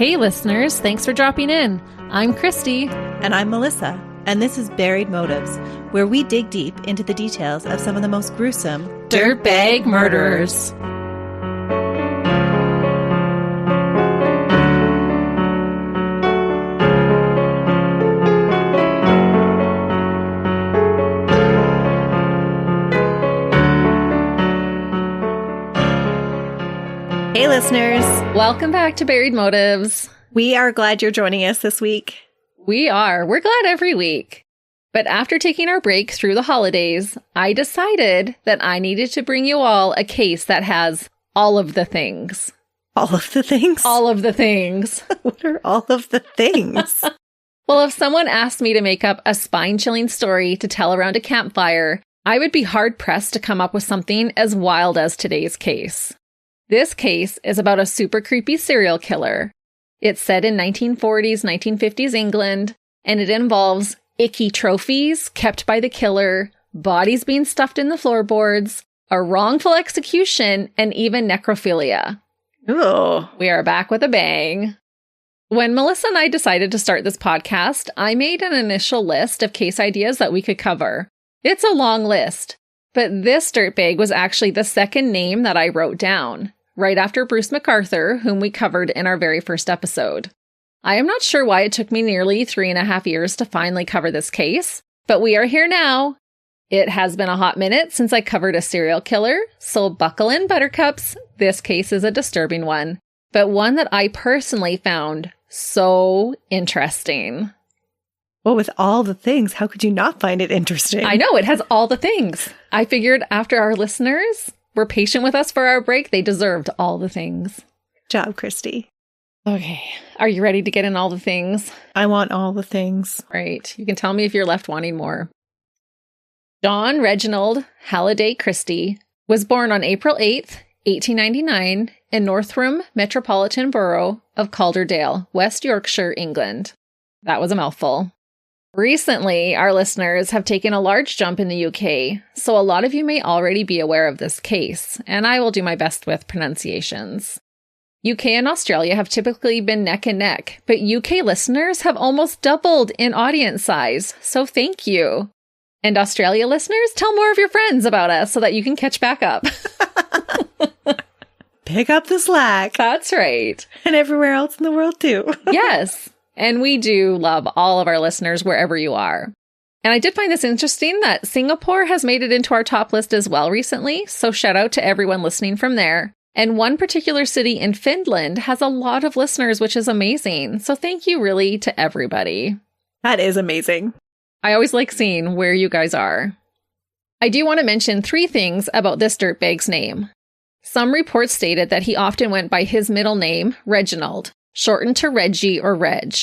Hey listeners, thanks for dropping in. I'm Christie. And I'm Melissa. And this is Buried Motives, where we dig deep into the details of some of the most gruesome dirtbag murderers. Hey listeners. Welcome back to Buried Motives. We are glad you're joining us this week. We are. We're glad every week. But after taking our break through the holidays, I decided that I needed to bring you all a case that has all of the things. All of the things? All of the things. What are all of the things? Well, if someone asked me to make up a spine-chilling story to tell around a campfire, I would be hard-pressed to come up with something as wild as today's case. This case is about a super creepy serial killer. It's set in 1940s, 1950s England, and it involves icky trophies kept by the killer, bodies being stuffed in the floorboards, a wrongful execution, and even necrophilia. Ooh. We are back with a bang. When Melissa and I decided to start this podcast, I made an initial list of case ideas that we could cover. It's a long list, but this dirtbag was actually the second name that I wrote down, right after Bruce MacArthur, whom we covered in our very first episode. I am not sure why it took me nearly 3.5 years to finally cover this case, but we are here now. It has been a hot minute since I covered a serial killer, so buckle in, buttercups. This case is a disturbing one, but one that I personally found so interesting. Well, with all the things, how could you not find it interesting? I know, it has all the things. I figured after our listeners were patient with us for our break, they deserved all the things. Good job, Christie. Okay. Are you ready to get in all the things? I want all the things. Right. You can tell me if you're left wanting more. John Reginald Halliday Christie was born on April 8th, 1899 in Northam Metropolitan Borough of Calderdale, West Yorkshire, England. That was a mouthful. Recently, our listeners have taken a large jump in the UK, so a lot of you may already be aware of this case, and I will do my best with pronunciations. UK and Australia have typically been neck and neck, but UK listeners have almost doubled in audience size, so thank you. And Australia listeners, tell more of your friends about us so that you can catch back up. Pick up the slack. That's right. And everywhere else in the world, too. Yes. And we do love all of our listeners wherever you are. And I did find this interesting that Singapore has made it into our top list as well recently, so shout out to everyone listening from there. And one particular city in Finland has a lot of listeners, which is amazing. So thank you really to everybody. That is amazing. I always like seeing where you guys are. I do want to mention 3 things about this dirtbag's name. Some reports stated that he often went by his middle name, Reginald, shortened to Reggie or Reg.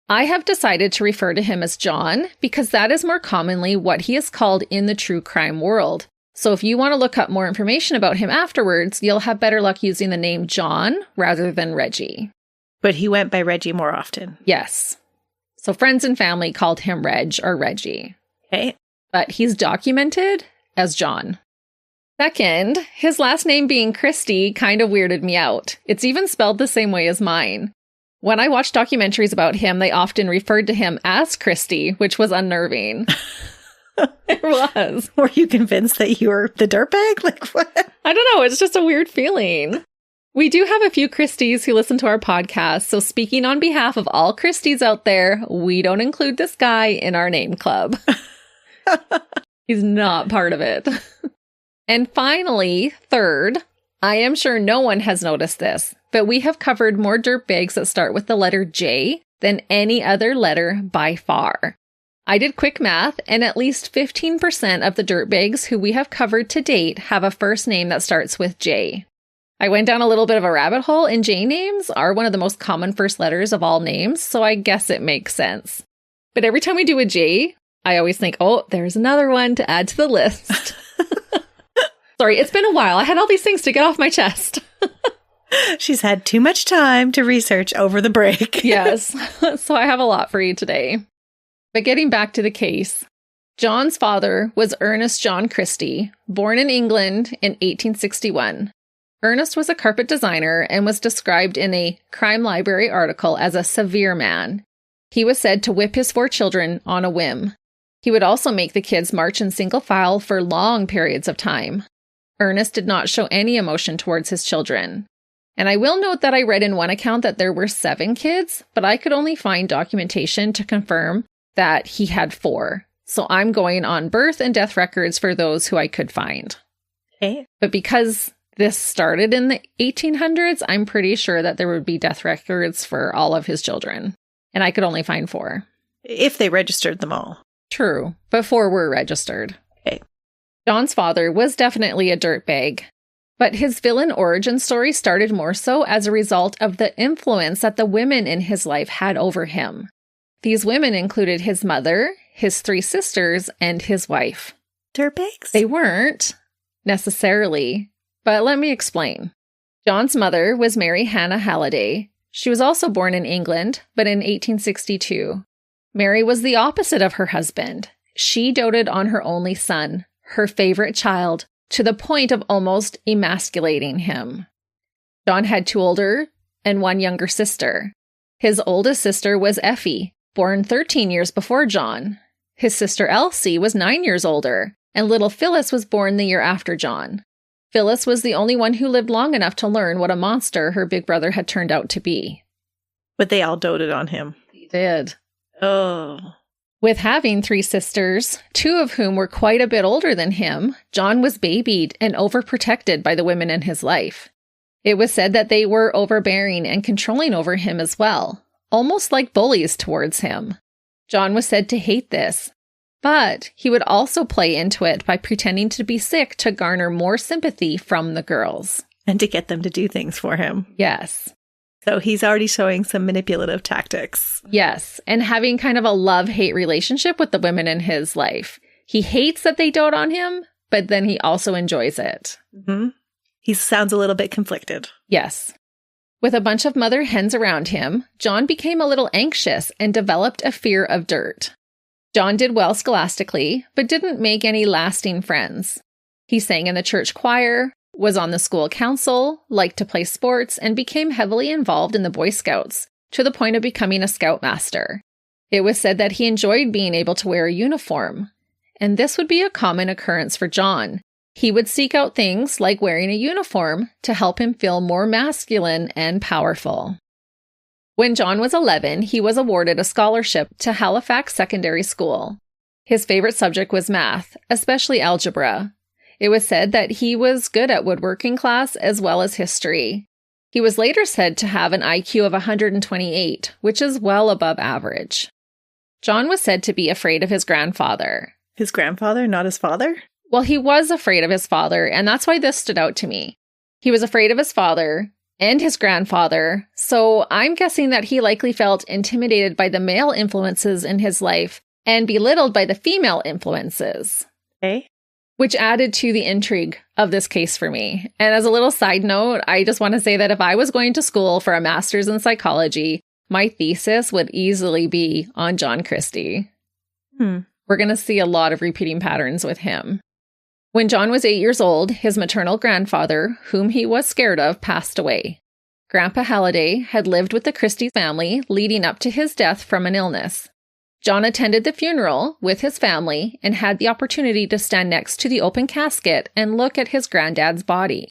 I have decided to refer to him as John because that is more commonly what he is called in the true crime world. So if you want to look up more information about him afterwards, you'll have better luck using the name John rather than Reggie. But he went by Reggie more often. Yes. So friends and family called him Reg or Reggie. Okay. But he's documented as John. Second, his last name being Christie kind of weirded me out. It's even spelled the same way as mine. When I watched documentaries about him, they often referred to him as Christie, which was unnerving. It was. Were you convinced that you were the dirtbag? Like what? I don't know. It's just a weird feeling. We do have a few Christies who listen to our podcast, so speaking on behalf of all Christies out there, we don't include this guy in our name club. He's not part of it. And finally, third, I am sure no one has noticed this, but we have covered more dirtbags that start with the letter J than any other letter by far. I did quick math, and at least 15% of the dirtbags who we have covered to date have a first name that starts with J. I went down a little bit of a rabbit hole, and J names are one of the most common first letters of all names, so I guess it makes sense. But every time we do a J, I always think, oh, there's another one to add to the list. Sorry, it's been a while. I had all these things to get off my chest. She's had too much time to research over the break. Yes, so I have a lot for you today. But getting back to the case, John's father was Ernest John Christie, born in England in 1861. Ernest was a carpet designer and was described in a Crime Library article as a severe man. He was said to whip his 4 children on a whim. He would also make the kids march in single file for long periods of time. Ernest did not show any emotion towards his children. And I will note that I read in one account that there were 7 kids, but I could only find documentation to confirm that he had 4. So I'm going on birth and death records for those who I could find. Okay. But because this started in the 1800s, I'm pretty sure that there would be death records for all of his children. And I could only find 4. If they registered them all. True, but 4 were registered. Okay. John's father was definitely a dirtbag, but his villain origin story started more so as a result of the influence that the women in his life had over him. These women included his mother, his 3 sisters, and his wife. Dirtbags? They weren't necessarily, but let me explain. John's mother was Mary Hannah Halliday. She was also born in England, but in 1862. Mary was the opposite of her husband. She doted on her only son, her favorite child, to the point of almost emasculating him. John had 2 older and 1 younger sister. His oldest sister was Effie, born 13 years before John. His sister Elsie was 9 years older, and little Phyllis was born the year after John. Phyllis was the only one who lived long enough to learn what a monster her big brother had turned out to be. But they all doted on him. They did. Oh. With having 3 sisters, 2 of whom were quite a bit older than him, John was babied and overprotected by the women in his life. It was said that they were overbearing and controlling over him as well, almost like bullies towards him. John was said to hate this, but he would also play into it by pretending to be sick to garner more sympathy from the girls. And to get them to do things for him. Yes. So he's already showing some manipulative tactics. Yes, and having kind of a love-hate relationship with the women in his life. He hates that they dote on him, but then he also enjoys it. Mm-hmm. He sounds a little bit conflicted. Yes. With a bunch of mother hens around him, John became a little anxious and developed a fear of dirt. John did well scholastically, but didn't make any lasting friends. He sang in the church choir, was on the school council, liked to play sports, and became heavily involved in the Boy Scouts, to the point of becoming a scoutmaster. It was said that he enjoyed being able to wear a uniform, and this would be a common occurrence for John. He would seek out things like wearing a uniform to help him feel more masculine and powerful. When John was 11, he was awarded a scholarship to Halifax Secondary School. His favorite subject was math, especially algebra. It was said that he was good at woodworking class as well as history. He was later said to have an IQ of 128, which is well above average. John was said to be afraid of his grandfather. His grandfather, not his father? Well, he was afraid of his father, and that's why this stood out to me. He was afraid of his father and his grandfather, so I'm guessing that he likely felt intimidated by the male influences in his life and belittled by the female influences. Okay. Which added to the intrigue of this case for me. And as a little side note, I just want to say that if I was going to school for a master's in psychology, my thesis would easily be on John Christie. We're going to see a lot of repeating patterns with him. When John was 8 years old, his maternal grandfather, whom he was scared of, passed away. Grandpa Halliday had lived with the Christie family leading up to his death from an illness. John attended the funeral with his family and had the opportunity to stand next to the open casket and look at his granddad's body.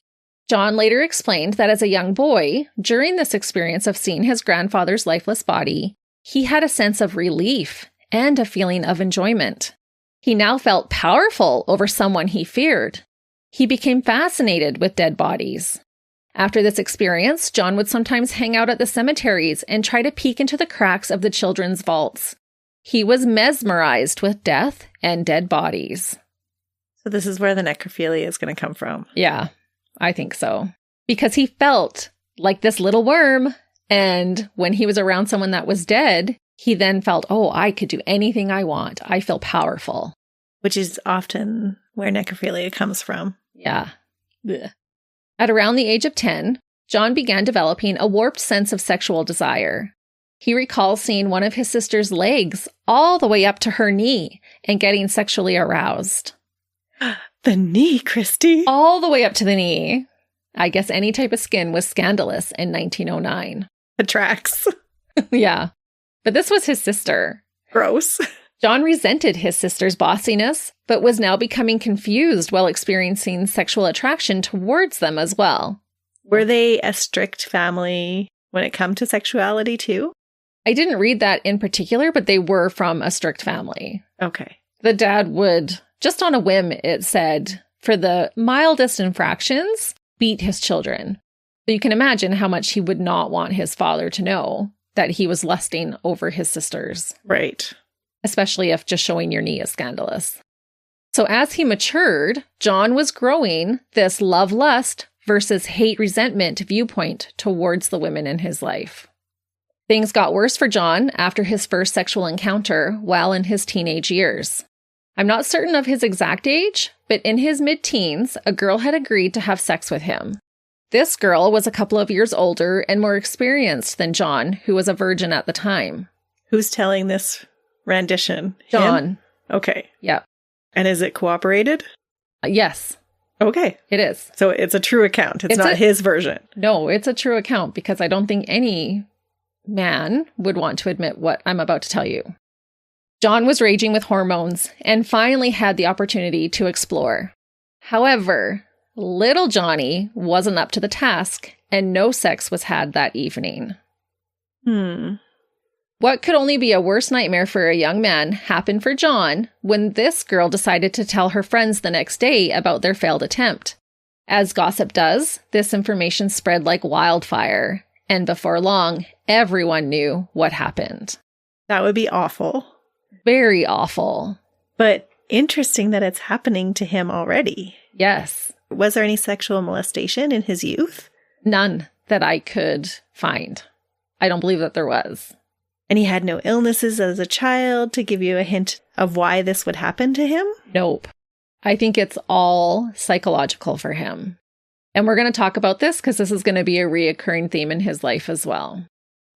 John later explained that as a young boy, during this experience of seeing his grandfather's lifeless body, he had a sense of relief and a feeling of enjoyment. He now felt powerful over someone he feared. He became fascinated with dead bodies. After this experience, John would sometimes hang out at the cemeteries and try to peek into the cracks of the children's vaults. He was mesmerized with death and dead bodies. So this is where the necrophilia is going to come from. Yeah, I think so. Because he felt like this little worm, and when he was around someone that was dead, he then felt, oh, I could do anything I want. I feel powerful. Which is often where necrophilia comes from. Yeah. Blech. At around the age of 10, John began developing a warped sense of sexual desire. He recalls seeing one of his sister's legs all the way up to her knee and getting sexually aroused. The knee, Christie. All the way up to the knee. I guess any type of skin was scandalous in 1909. It tracks. Yeah. But this was his sister. Gross. John resented his sister's bossiness, but was now becoming confused while experiencing sexual attraction towards them as well. Were they a strict family when it come to sexuality too? I didn't read that in particular, but they were from a strict family. Okay. The dad would, just on a whim, it said, for the mildest infractions, beat his children. So you can imagine how much he would not want his father to know that he was lusting over his sisters. Right. Especially if just showing your knee is scandalous. So as he matured, John was growing this love-lust versus hate-resentment viewpoint towards the women in his life. Things got worse for John after his first sexual encounter while in his teenage years. I'm not certain of his exact age, but in his mid-teens, a girl had agreed to have sex with him. This girl was a couple of years older and more experienced than John, who was a virgin at the time. Who's telling this rendition? John. Him? Okay. Yep. And is it cooperated? Yes. Okay. It is. So it's a true account. It's not his version. No, it's a true account because I don't think any man would want to admit what I'm about to tell you. John was raging with hormones and finally had the opportunity to explore. However, little Johnny wasn't up to the task and no sex was had that evening. What could only be a worse nightmare for a young man happened for John when this girl decided to tell her friends the next day about their failed attempt. As gossip does, this information spread like wildfire, and before long, everyone knew what happened. That would be awful. Very awful. But interesting that it's happening to him already. Yes. Was there any sexual molestation in his youth? None that I could find. I don't believe that there was. And he had no illnesses as a child to give you a hint of why this would happen to him? Nope. I think it's all psychological for him. And we're going to talk about this because this is going to be a reoccurring theme in his life as well.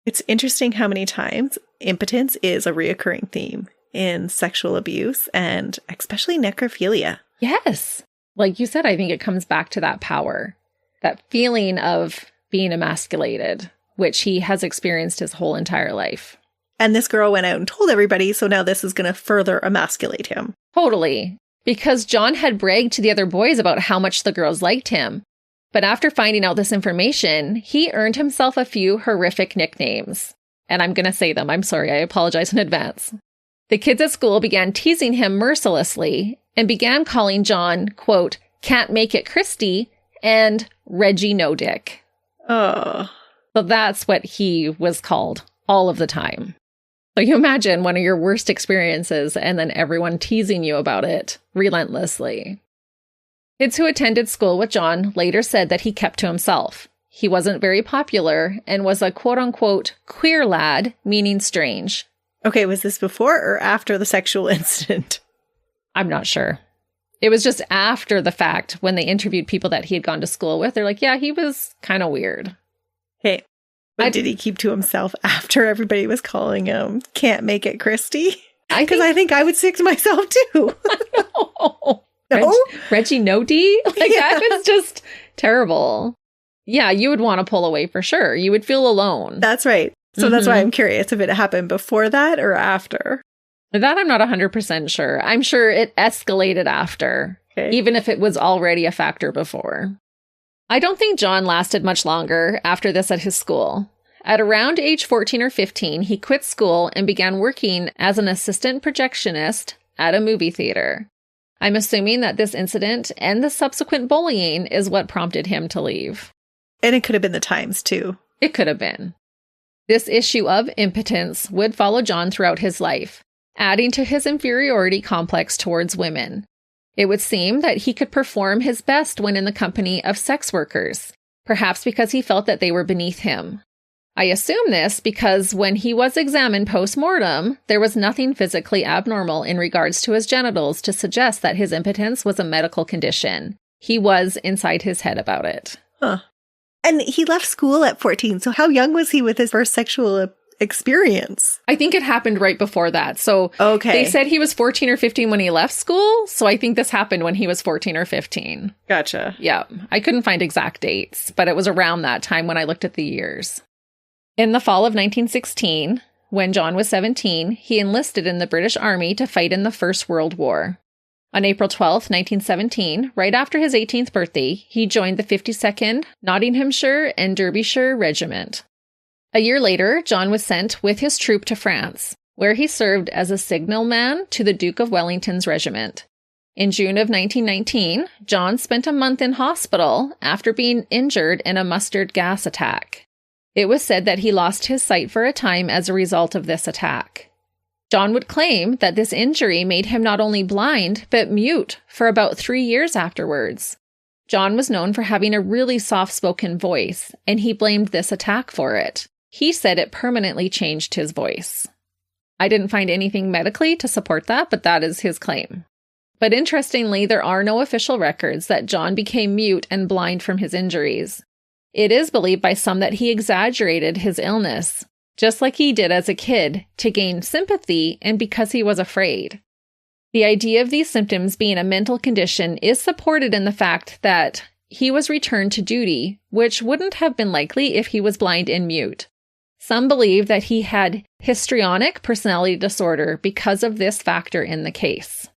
It's interesting how many times impotence is a reoccurring theme in sexual abuse and especially necrophilia. Yes. Like you said, I think it comes back to that power, that feeling of being emasculated, which he has experienced his whole entire life. And this girl went out and told everybody, so now this is going to further emasculate him. Totally. Because John had bragged to the other boys about how much the girls liked him. But after finding out this information, he earned himself a few horrific nicknames. And I'm going to say them. I'm sorry. I apologize in advance. The kids at school began teasing him mercilessly and began calling John, quote, "Can't make it Christie," and Reggie No Dick. Oh. So that's what he was called all of the time. So you imagine one of your worst experiences and then everyone teasing you about it relentlessly. Kids who attended school with John later said that he kept to himself. He wasn't very popular and was a quote-unquote queer lad, meaning strange. Okay, was this before or after the sexual incident? I'm not sure. It was just after the fact when they interviewed people that he had gone to school with. They're like, yeah, he was kind of weird. Hey, but did he keep to himself after everybody was calling him "Can't make it Christie"? Because I think I would sick to myself too. No? Reggie No D? Like, yeah. That was just terrible. Yeah, you would want to pull away for sure. You would feel alone. That's right. So that's why I'm curious if it happened before that or after. That I'm not 100% sure. I'm sure it escalated after, even if it was already a factor before. I don't think John lasted much longer after this at his school. At around age 14 or 15, he quit school and began working as an assistant projectionist at a movie theater. I'm assuming that this incident and the subsequent bullying is what prompted him to leave. And it could have been the times, too. It could have been. This issue of impotence would follow John throughout his life, adding to his inferiority complex towards women. It would seem that he could perform his best when in the company of sex workers, perhaps because he felt that they were beneath him. I assume this because when he was examined post-mortem, there was nothing physically abnormal in regards to his genitals to suggest that his impotence was a medical condition. He was inside his head about it. Huh. And he left school at 14, so how young was he with his first sexual experience? I think it happened right before that. So they said he was 14 or 15 when he left school. So I think this happened when he was 14 or 15. Gotcha. Yeah. I couldn't find exact dates, but it was around that time when I looked at the years. In the fall of 1916, when John was 17, he enlisted in the British Army to fight in the First World War. On April 12, 1917, right after his 18th birthday, he joined the 52nd Nottinghamshire and Derbyshire Regiment. A year later, John was sent with his troop to France, where he served as a signalman to the Duke of Wellington's regiment. In June of 1919, John spent a month in hospital after being injured in a mustard gas attack. It was said that he lost his sight for a time as a result of this attack. John would claim that this injury made him not only blind, but mute for about 3 years afterwards. John was known for having a really soft-spoken voice, and he blamed this attack for it. He said it permanently changed his voice. I didn't find anything medically to support that, but that is his claim. But interestingly, there are no official records that John became mute and blind from his injuries. It is believed by some that he exaggerated his illness, just like he did as a kid, to gain sympathy and because he was afraid. The idea of these symptoms being a mental condition is supported in the fact that he was returned to duty, which wouldn't have been likely if he was blind and mute. Some believe that he had histrionic personality disorder because of this factor in the case.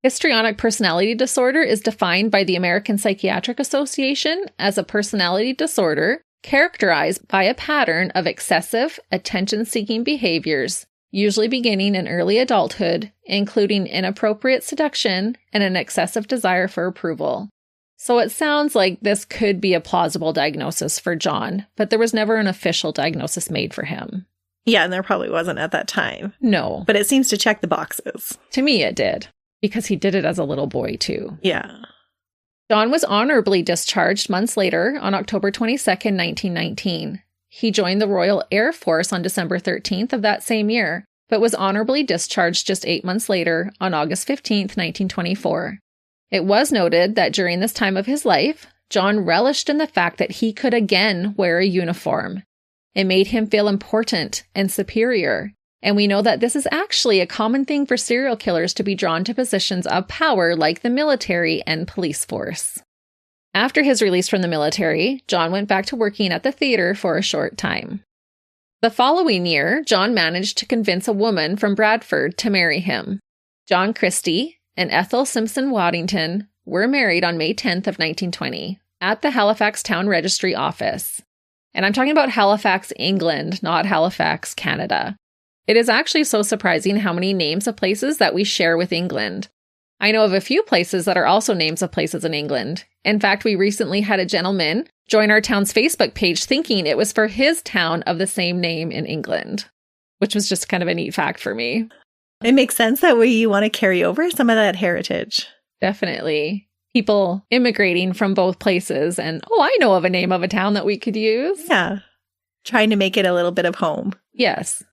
Histrionic personality disorder is defined by the American Psychiatric Association as a personality disorder characterized by a pattern of excessive, attention-seeking behaviors, usually beginning in early adulthood, including inappropriate seduction and an excessive desire for approval. So it sounds like this could be a plausible diagnosis for John, but there was never an official diagnosis made for him. Yeah, and there probably wasn't at that time. No. But it seems to check the boxes. To me, it did, because he did it as a little boy, too. Yeah. John was honorably discharged months later on October 22nd, 1919. He joined the Royal Air Force on December 13th of that same year, but was honorably discharged just 8 months later on August 15th, 1924. It was noted that during this time of his life, John relished in the fact that he could again wear a uniform. It made him feel important and superior, and we know that this is actually a common thing for serial killers to be drawn to positions of power like the military and police force. After his release from the military, John went back to working at the theater for a short time. The following year, John managed to convince a woman from Bradford to marry him. John Christie and Ethel Simpson Waddington were married on May 10th of 1920 at the Halifax Town Registry office. And I'm talking about Halifax, England, not Halifax, Canada. It is actually so surprising how many names of places that we share with England. I know of a few places that are also names of places in England. In fact, we recently had a gentleman join our town's Facebook page thinking it was for his town of the same name in England, which was just kind of a neat fact for me. It makes sense that way you want to carry over some of that heritage. Definitely. People immigrating from both places and, I know of a name of a town that we could use. Yeah. Trying to make it a little bit of home. Yes.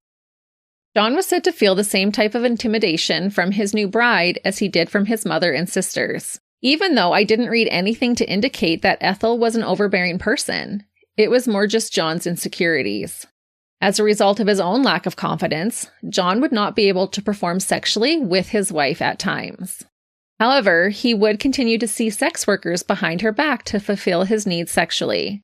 John was said to feel the same type of intimidation from his new bride as he did from his mother and sisters. Even though I didn't read anything to indicate that Ethel was an overbearing person, it was more just John's insecurities. As a result of his own lack of confidence, John would not be able to perform sexually with his wife at times. However, he would continue to see sex workers behind her back to fulfill his needs sexually.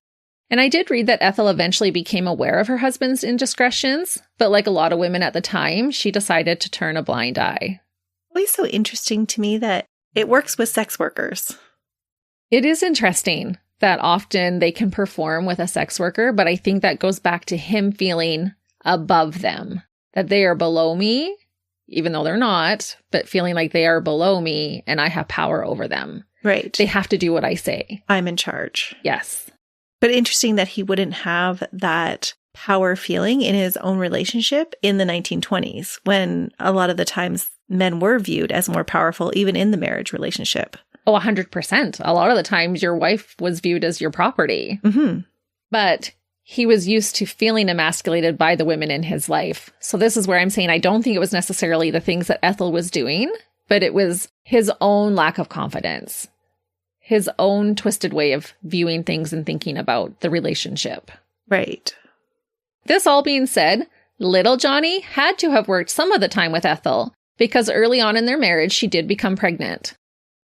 And I did read that Ethel eventually became aware of her husband's indiscretions, but like a lot of women at the time, she decided to turn a blind eye. Always so interesting to me that it works with sex workers. It is interesting that often they can perform with a sex worker, but I think that goes back to him feeling above them, that they are below me, even though they're not, but feeling like they are below me and I have power over them. Right. They have to do what I say. I'm in charge. Yes. But interesting that he wouldn't have that power feeling in his own relationship in the 1920s, when a lot of the times men were viewed as more powerful, even in the marriage relationship. Oh, 100%. A lot of the times your wife was viewed as your property. Mm-hmm. But he was used to feeling emasculated by the women in his life. So this is where I'm saying I don't think it was necessarily the things that Ethel was doing, but it was his own lack of confidence. His own twisted way of viewing things and thinking about the relationship. Right. This all being said, Little Johnny had to have worked some of the time with Ethel, because early on in their marriage, she did become pregnant.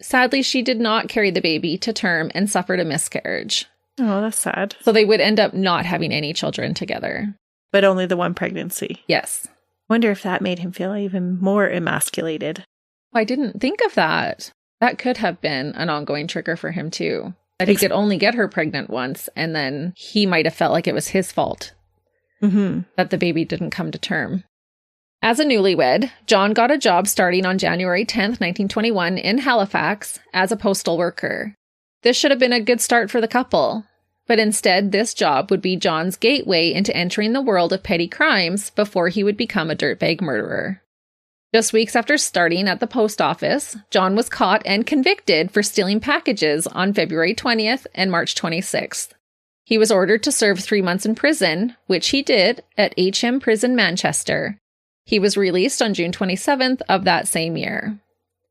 Sadly, she did not carry the baby to term and suffered a miscarriage. Oh, that's sad. So they would end up not having any children together. But only the one pregnancy. Yes. Wonder if that made him feel even more emasculated. I didn't think of that. That could have been an ongoing trigger for him, too. That he could only get her pregnant once, and then he might have felt like it was his fault that the baby didn't come to term. As a newlywed, John got a job starting on January 10th, 1921 in Halifax as a postal worker. This should have been a good start for the couple, but instead this job would be John's gateway into entering the world of petty crimes before he would become a dirtbag murderer. Just weeks after starting at the post office, John was caught and convicted for stealing packages on February 20th and March 26th. He was ordered to serve 3 months in prison, which he did at HM Prison, Manchester. He was released on June 27th of that same year.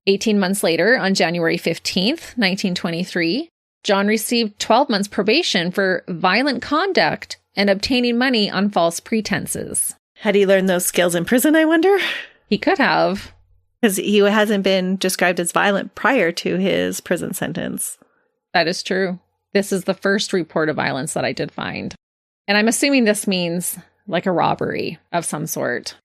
18 months later, on January 15th, 1923, John received 12 months probation for violent conduct and obtaining money on false pretenses. Had he learned those skills in prison, I wonder? He could have. Because he hasn't been described as violent prior to his prison sentence. That is true. This is the first report of violence that I did find. And I'm assuming this means like a robbery of some sort.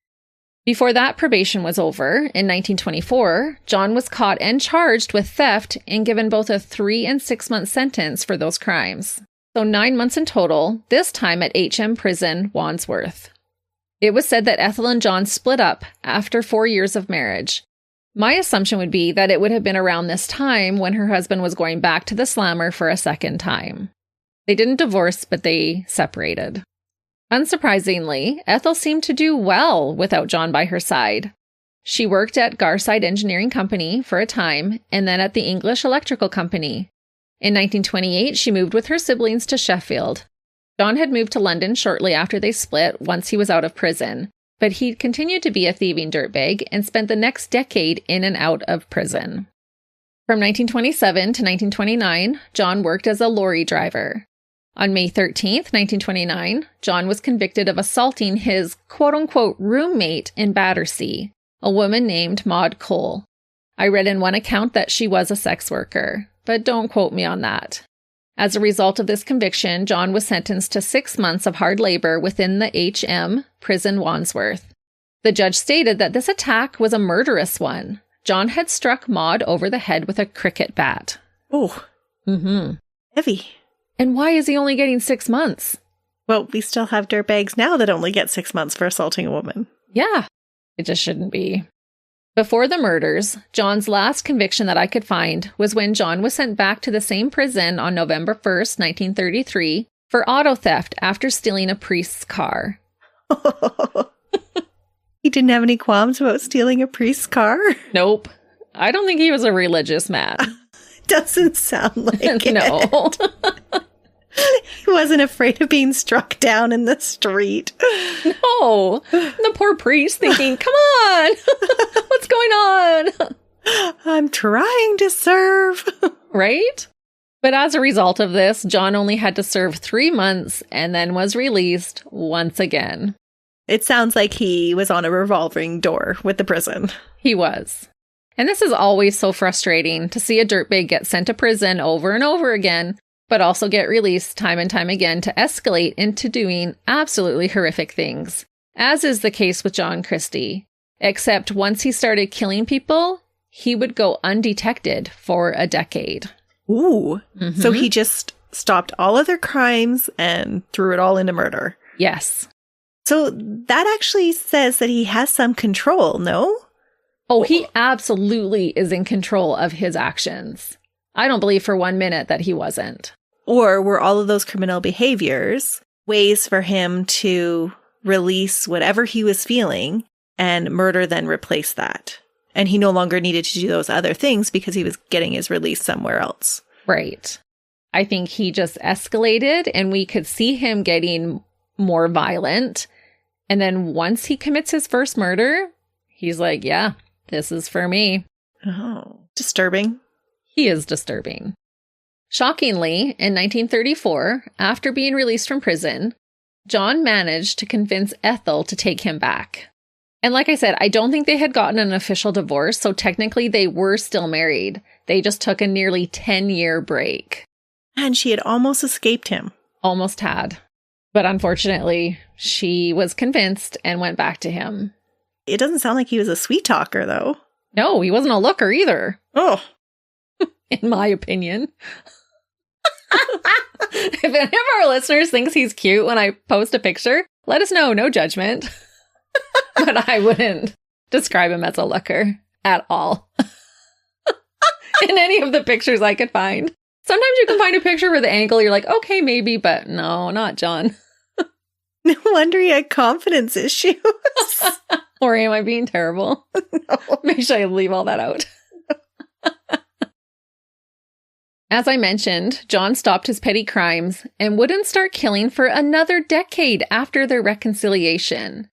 Before that probation was over, in 1924, John was caught and charged with theft and given both a 3 and 6 month sentence for those crimes. So 9 months in total, this time at HM Prison, Wandsworth. It was said that Ethel and John split up after 4 years of marriage. My assumption would be that it would have been around this time when her husband was going back to the slammer for a second time. They didn't divorce, but they separated. Unsurprisingly, Ethel seemed to do well without John by her side. She worked at Garside Engineering Company for a time, and then at the English Electrical Company. In 1928, she moved with her siblings to Sheffield. John had moved to London shortly after they split once he was out of prison, but he continued to be a thieving dirtbag and spent the next decade in and out of prison. From 1927 to 1929, John worked as a lorry driver. On May 13th, 1929, John was convicted of assaulting his quote-unquote roommate in Battersea, a woman named Maud Cole. I read in one account that she was a sex worker, but don't quote me on that. As a result of this conviction, John was sentenced to 6 months of hard labor within the HM Prison Wandsworth. The judge stated that this attack was a murderous one. John had struck Maud over the head with a cricket bat. Oh. Heavy. And why is he only getting 6 months? Well, we still have dirtbags now that only get 6 months for assaulting a woman. Yeah, it just shouldn't be. Before the murders, John's last conviction that I could find was when John was sent back to the same prison on November 1st, 1933, for auto theft after stealing a priest's car. He didn't have any qualms about stealing a priest's car? Nope. I don't think he was a religious man. Doesn't sound like it. No. He wasn't afraid of being struck down in the street. No. The poor priest thinking, come on. What's going on? I'm trying to serve. Right? But as a result of this, John only had to serve 3 months and then was released once again. It sounds like he was on a revolving door with the prison. He was. And this is always so frustrating to see a dirtbag get sent to prison over and over again, but also get released time and time again to escalate into doing absolutely horrific things, as is the case with John Christie. Except once he started killing people, he would go undetected for a decade. Ooh. So he just stopped all other crimes and threw it all into murder. Yes. So that actually says that he has some control, no? Oh, he absolutely is in control of his actions. I don't believe for 1 minute that he wasn't. Or were all of those criminal behaviors ways for him to release whatever he was feeling and murder then replace that? And he no longer needed to do those other things because he was getting his release somewhere else. Right. I think he just escalated and we could see him getting more violent. And then once he commits his first murder, he's like, yeah, this is for me. Oh, disturbing. He is disturbing. Shockingly, in 1934, after being released from prison, John managed to convince Ethel to take him back. And like I said, I don't think they had gotten an official divorce, so technically they were still married. They just took a nearly 10-year break. And she had almost escaped him. Almost had. But unfortunately, she was convinced and went back to him. It doesn't sound like he was a sweet talker, though. No, he wasn't a looker either. Oh. In my opinion. If any of our listeners thinks he's cute when I post a picture, let us know. No judgment. But I wouldn't describe him as a looker at all. In any of the pictures I could find. Sometimes you can find a picture with the ankle, you're like, okay, maybe, but no, not John. No wonder he had confidence issues. Or am I being terrible? No. Make sure I leave all that out. As I mentioned, John stopped his petty crimes and wouldn't start killing for another decade after their reconciliation.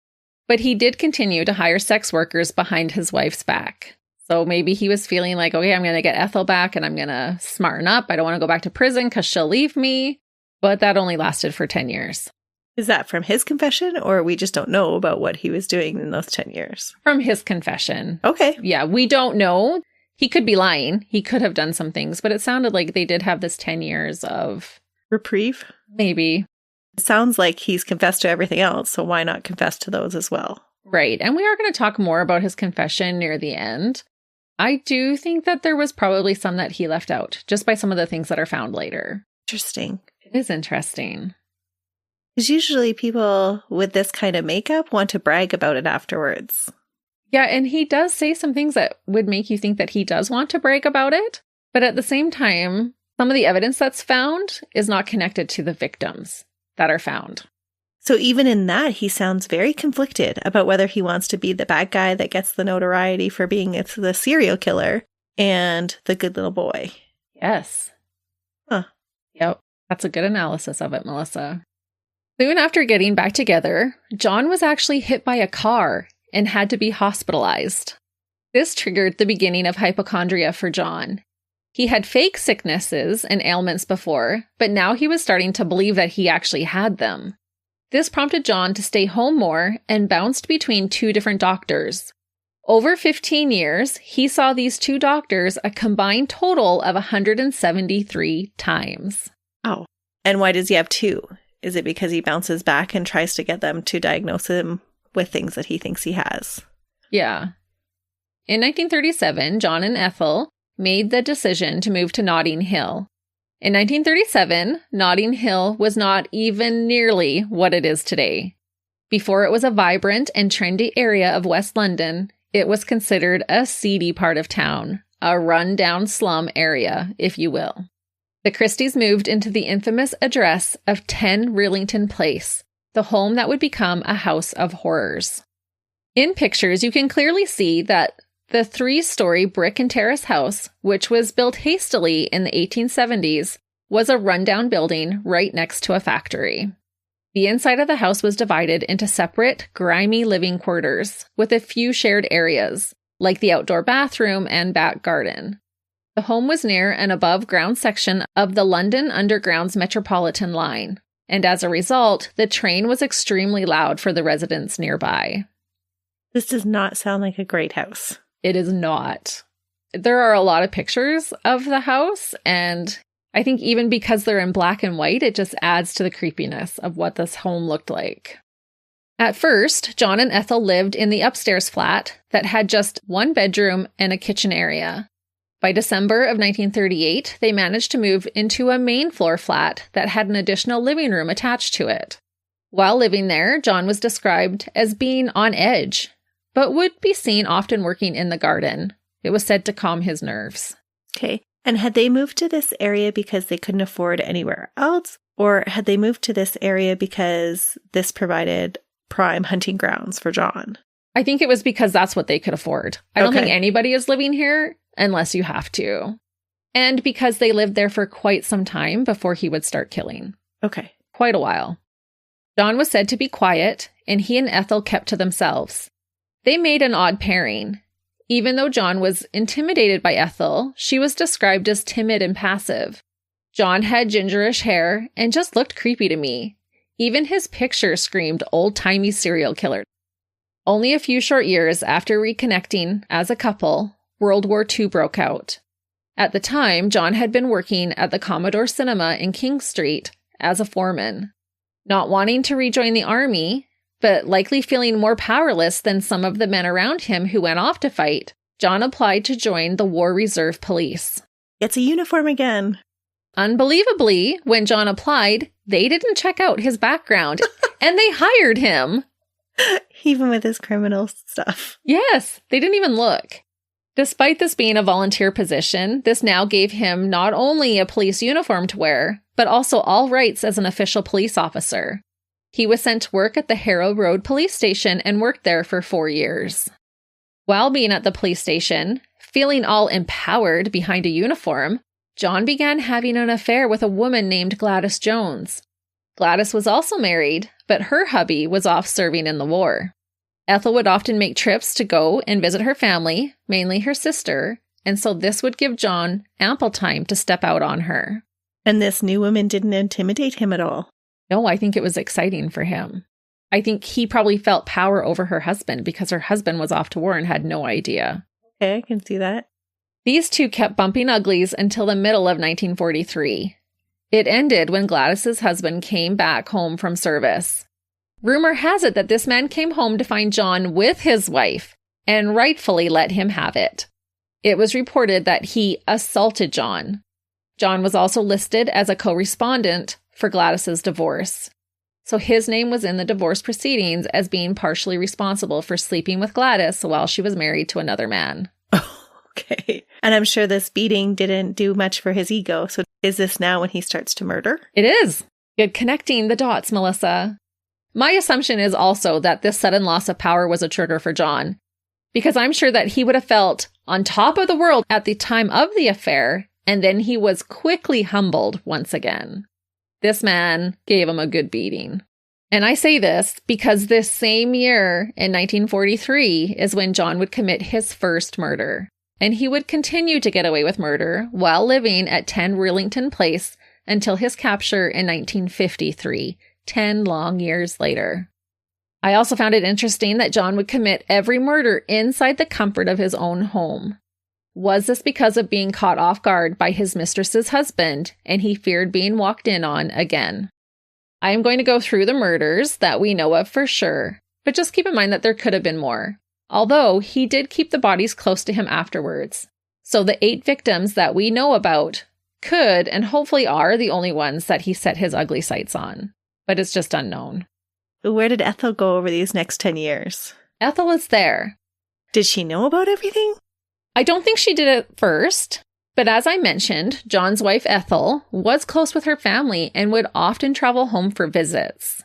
But he did continue to hire sex workers behind his wife's back. So maybe he was feeling like, okay, I'm going to get Ethel back and I'm going to smarten up. I don't want to go back to prison because she'll leave me. But that only lasted for 10 years. Is that from his confession, or we just don't know about what he was doing in those 10 years? From his confession. Okay. Yeah, we don't know. He could be lying. He could have done some things, but it sounded like they did have this 10 years of reprieve. Maybe. It sounds like he's confessed to everything else, so why not confess to those as well? Right. And we are going to talk more about his confession near the end. I do think that there was probably some that he left out, just by some of the things that are found later. Interesting. It is interesting. Because usually people with this kind of makeup want to brag about it afterwards. Yeah, and he does say some things that would make you think that he does want to brag about it. But at the same time, some of the evidence that's found is not connected to the victims that are found. So even in that, he sounds very conflicted about whether he wants to be the bad guy that gets the notoriety for being the serial killer and the good little boy. Yes. Huh. Yep. That's a good analysis of it, Melissa. Soon after getting back together, John was actually hit by a car and had to be hospitalized. This triggered the beginning of hypochondria for John. He had fake sicknesses and ailments before, but now he was starting to believe that he actually had them. This prompted John to stay home more and bounced between 2 different doctors. Over 15 years, he saw these 2 doctors a combined total of 173 times. Oh. And why does he have 2? Is it because he bounces back and tries to get them to diagnose him with things that he thinks he has? Yeah. In 1937, John and Ethel made the decision to move to Notting Hill. In 1937, Notting Hill was not even nearly what it is today. Before it was a vibrant and trendy area of West London, it was considered a seedy part of town, a run-down slum area, if you will. The Christies moved into the infamous address of 10 Rillington Place, the home that would become a house of horrors. In pictures, you can clearly see that the 3-story brick and terrace house, which was built hastily in the 1870s, was a rundown building right next to a factory. The inside of the house was divided into separate, grimy living quarters, with a few shared areas, like the outdoor bathroom and back garden. The home was near an above-ground section of the London Underground's Metropolitan line, and as a result, the train was extremely loud for the residents nearby. This does not sound like a great house. It is not. There are a lot of pictures of the house, and I think even because they're in black and white, it just adds to the creepiness of what this home looked like. At first, John and Ethel lived in the upstairs flat that had just 1 bedroom and a kitchen area. By December of 1938, they managed to move into a main floor flat that had an additional living room attached to it. While living there, John was described as being on edge, but would be seen often working in the garden. It was said to calm his nerves. Okay. And had they moved to this area because they couldn't afford anywhere else? Or had they moved to this area because this provided prime hunting grounds for John? I think it was because that's what they could afford. I don't think anybody is living here unless you have to. And because they lived there for quite some time before he would start killing. Okay. Quite a while. John was said to be quiet, and he and Ethel kept to themselves. They made an odd pairing. Even though John was intimidated by Ethel, she was described as timid and passive. John had gingerish hair and just looked creepy to me. Even his picture screamed old-timey serial killer. Only a few short years after reconnecting as a couple, World War II broke out. At the time, John had been working at the Commodore Cinema in King Street as a foreman. Not wanting to rejoin the army, but likely feeling more powerless than some of the men around him who went off to fight, John applied to join the War Reserve Police. It's a uniform again. Unbelievably, when John applied, they didn't check out his background, and they hired him. Even with his criminal stuff. Yes, they didn't even look. Despite this being a volunteer position, this now gave him not only a police uniform to wear, but also all rights as an official police officer. He was sent to work at the Harrow Road Police Station and worked there for 4 years. While being at the police station, feeling all empowered behind a uniform, John began having an affair with a woman named Gladys Jones. Gladys was also married, but her hubby was off serving in the war. Ethel would often make trips to go and visit her family, mainly her sister, and so this would give John ample time to step out on her. And this new woman didn't intimidate him at all? No, I think it was exciting for him. I think he probably felt power over her husband because her husband was off to war and had no idea. Okay, I can see that. These two kept bumping uglies until the middle of 1943. It ended when Gladys's husband came back home from service. Rumor has it that this man came home to find John with his wife and rightfully let him have it. It was reported that he assaulted John. John was also listed as a co-respondent for Gladys's divorce. So his name was in the divorce proceedings as being partially responsible for sleeping with Gladys while she was married to another man. Okay. And I'm sure this beating didn't do much for his ego. So is this now when he starts to murder? It is. Good connecting the dots, Melissa. My assumption is also that this sudden loss of power was a trigger for John, because I'm sure that he would have felt on top of the world at the time of the affair, and then he was quickly humbled once again. This man gave him a good beating. And I say this because this same year in 1943 is when John would commit his first murder. And he would continue to get away with murder while living at 10 Rillington Place until his capture in 1953, 10 long years later. I also found it interesting that John would commit every murder inside the comfort of his own home. Was this because of being caught off guard by his mistress's husband and he feared being walked in on again? I am going to go through the murders that we know of for sure, but just keep in mind that there could have been more. Although he did keep the bodies close to him afterwards. So the 8 victims that we know about could and hopefully are the only ones that he set his ugly sights on. But it's just unknown. Where did Ethel go over these next 10 years? Ethel is there. Did she know about everything? I don't think she did at first. But as I mentioned, John's wife Ethel was close with her family and would often travel home for visits.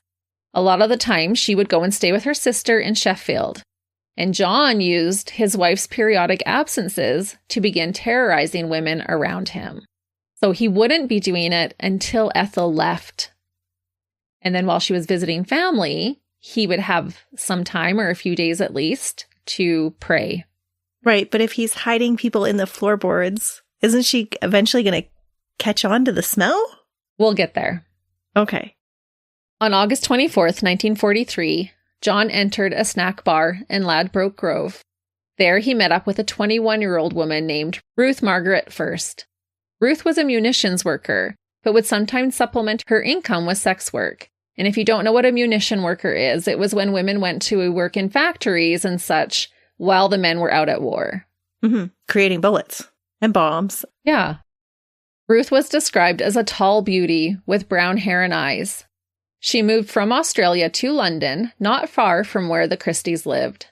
A lot of the time she would go and stay with her sister in Sheffield. And John used his wife's periodic absences to begin terrorizing women around him. So he wouldn't be doing it until Ethel left. And then while she was visiting family, he would have some time, or a few days at least, to pray. Right, but if he's hiding people in the floorboards, isn't she eventually going to catch on to the smell? We'll get there. Okay. On August 24th, 1943, John entered a snack bar in Ladbroke Grove. There he met up with a 21-year-old woman named Ruth Margaret First. Ruth was a munitions worker, but would sometimes supplement her income with sex work. And if you don't know what a munition worker is, it was when women went to work in factories and such while the men were out at war. Mm-hmm. Creating bullets and bombs. Yeah. Ruth was described as a tall beauty with brown hair and eyes. She moved from Australia to London, not far from where the Christies lived.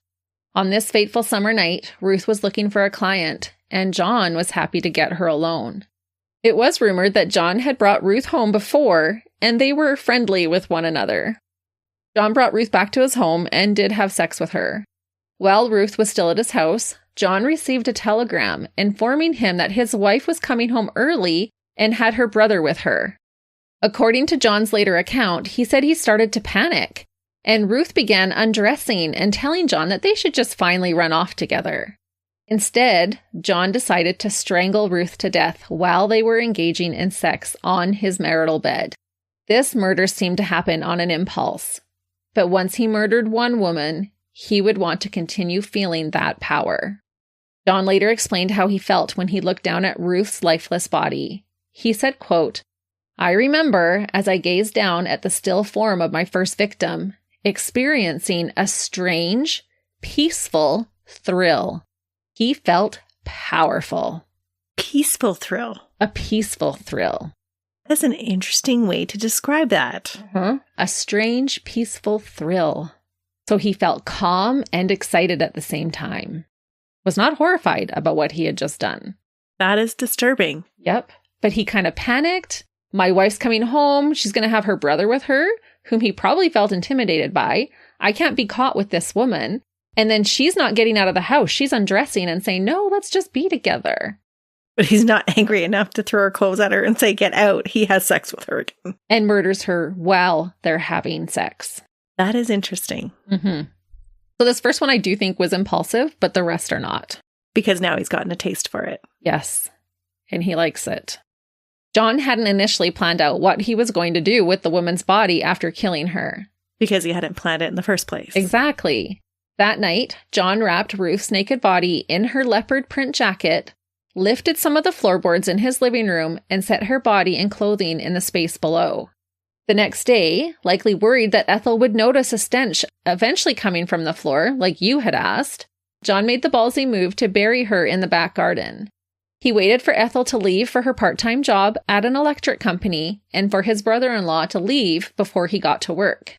On this fateful summer night, Ruth was looking for a client, and John was happy to get her alone. It was rumored that John had brought Ruth home before, and they were friendly with one another. John brought Ruth back to his home and did have sex with her. While Ruth was still at his house, John received a telegram informing him that his wife was coming home early and had her brother with her. According to John's later account, he said he started to panic, and Ruth began undressing and telling John that they should just finally run off together. Instead, John decided to strangle Ruth to death while they were engaging in sex on his marital bed. This murder seemed to happen on an impulse. But once he murdered one woman, he would want to continue feeling that power. John later explained how he felt when he looked down at Ruth's lifeless body. He said, quote, "I remember, as I gazed down at the still form of my first victim, experiencing a strange, peaceful thrill. He felt powerful." Peaceful thrill. A peaceful thrill. That's an interesting way to describe that. A strange, peaceful thrill. So he felt calm and excited at the same time. Was not horrified about what he had just done. That is disturbing. Yep. But he kind of panicked. My wife's coming home. She's going to have her brother with her, whom he probably felt intimidated by. I can't be caught with this woman. And then she's not getting out of the house. She's undressing and saying, "No, let's just be together." But he's not angry enough to throw her clothes at her and say, "Get out." He has sex with her again. And murders her while they're having sex. That is interesting. So this first one I do think was impulsive, but the rest are not. Because now he's gotten a taste for it. Yes. And he likes it. John hadn't initially planned out what he was going to do with the woman's body after killing her. Because he hadn't planned it in the first place. Exactly. That night, John wrapped Ruth's naked body in her leopard print jacket, lifted some of the floorboards in his living room, and set her body and clothing in the space below. The next day, likely worried that Ethel would notice a stench eventually coming from the floor, like you had asked, John made the ballsy move to bury her in the back garden. He waited for Ethel to leave for her part-time job at an electric company and for his brother-in-law to leave before he got to work.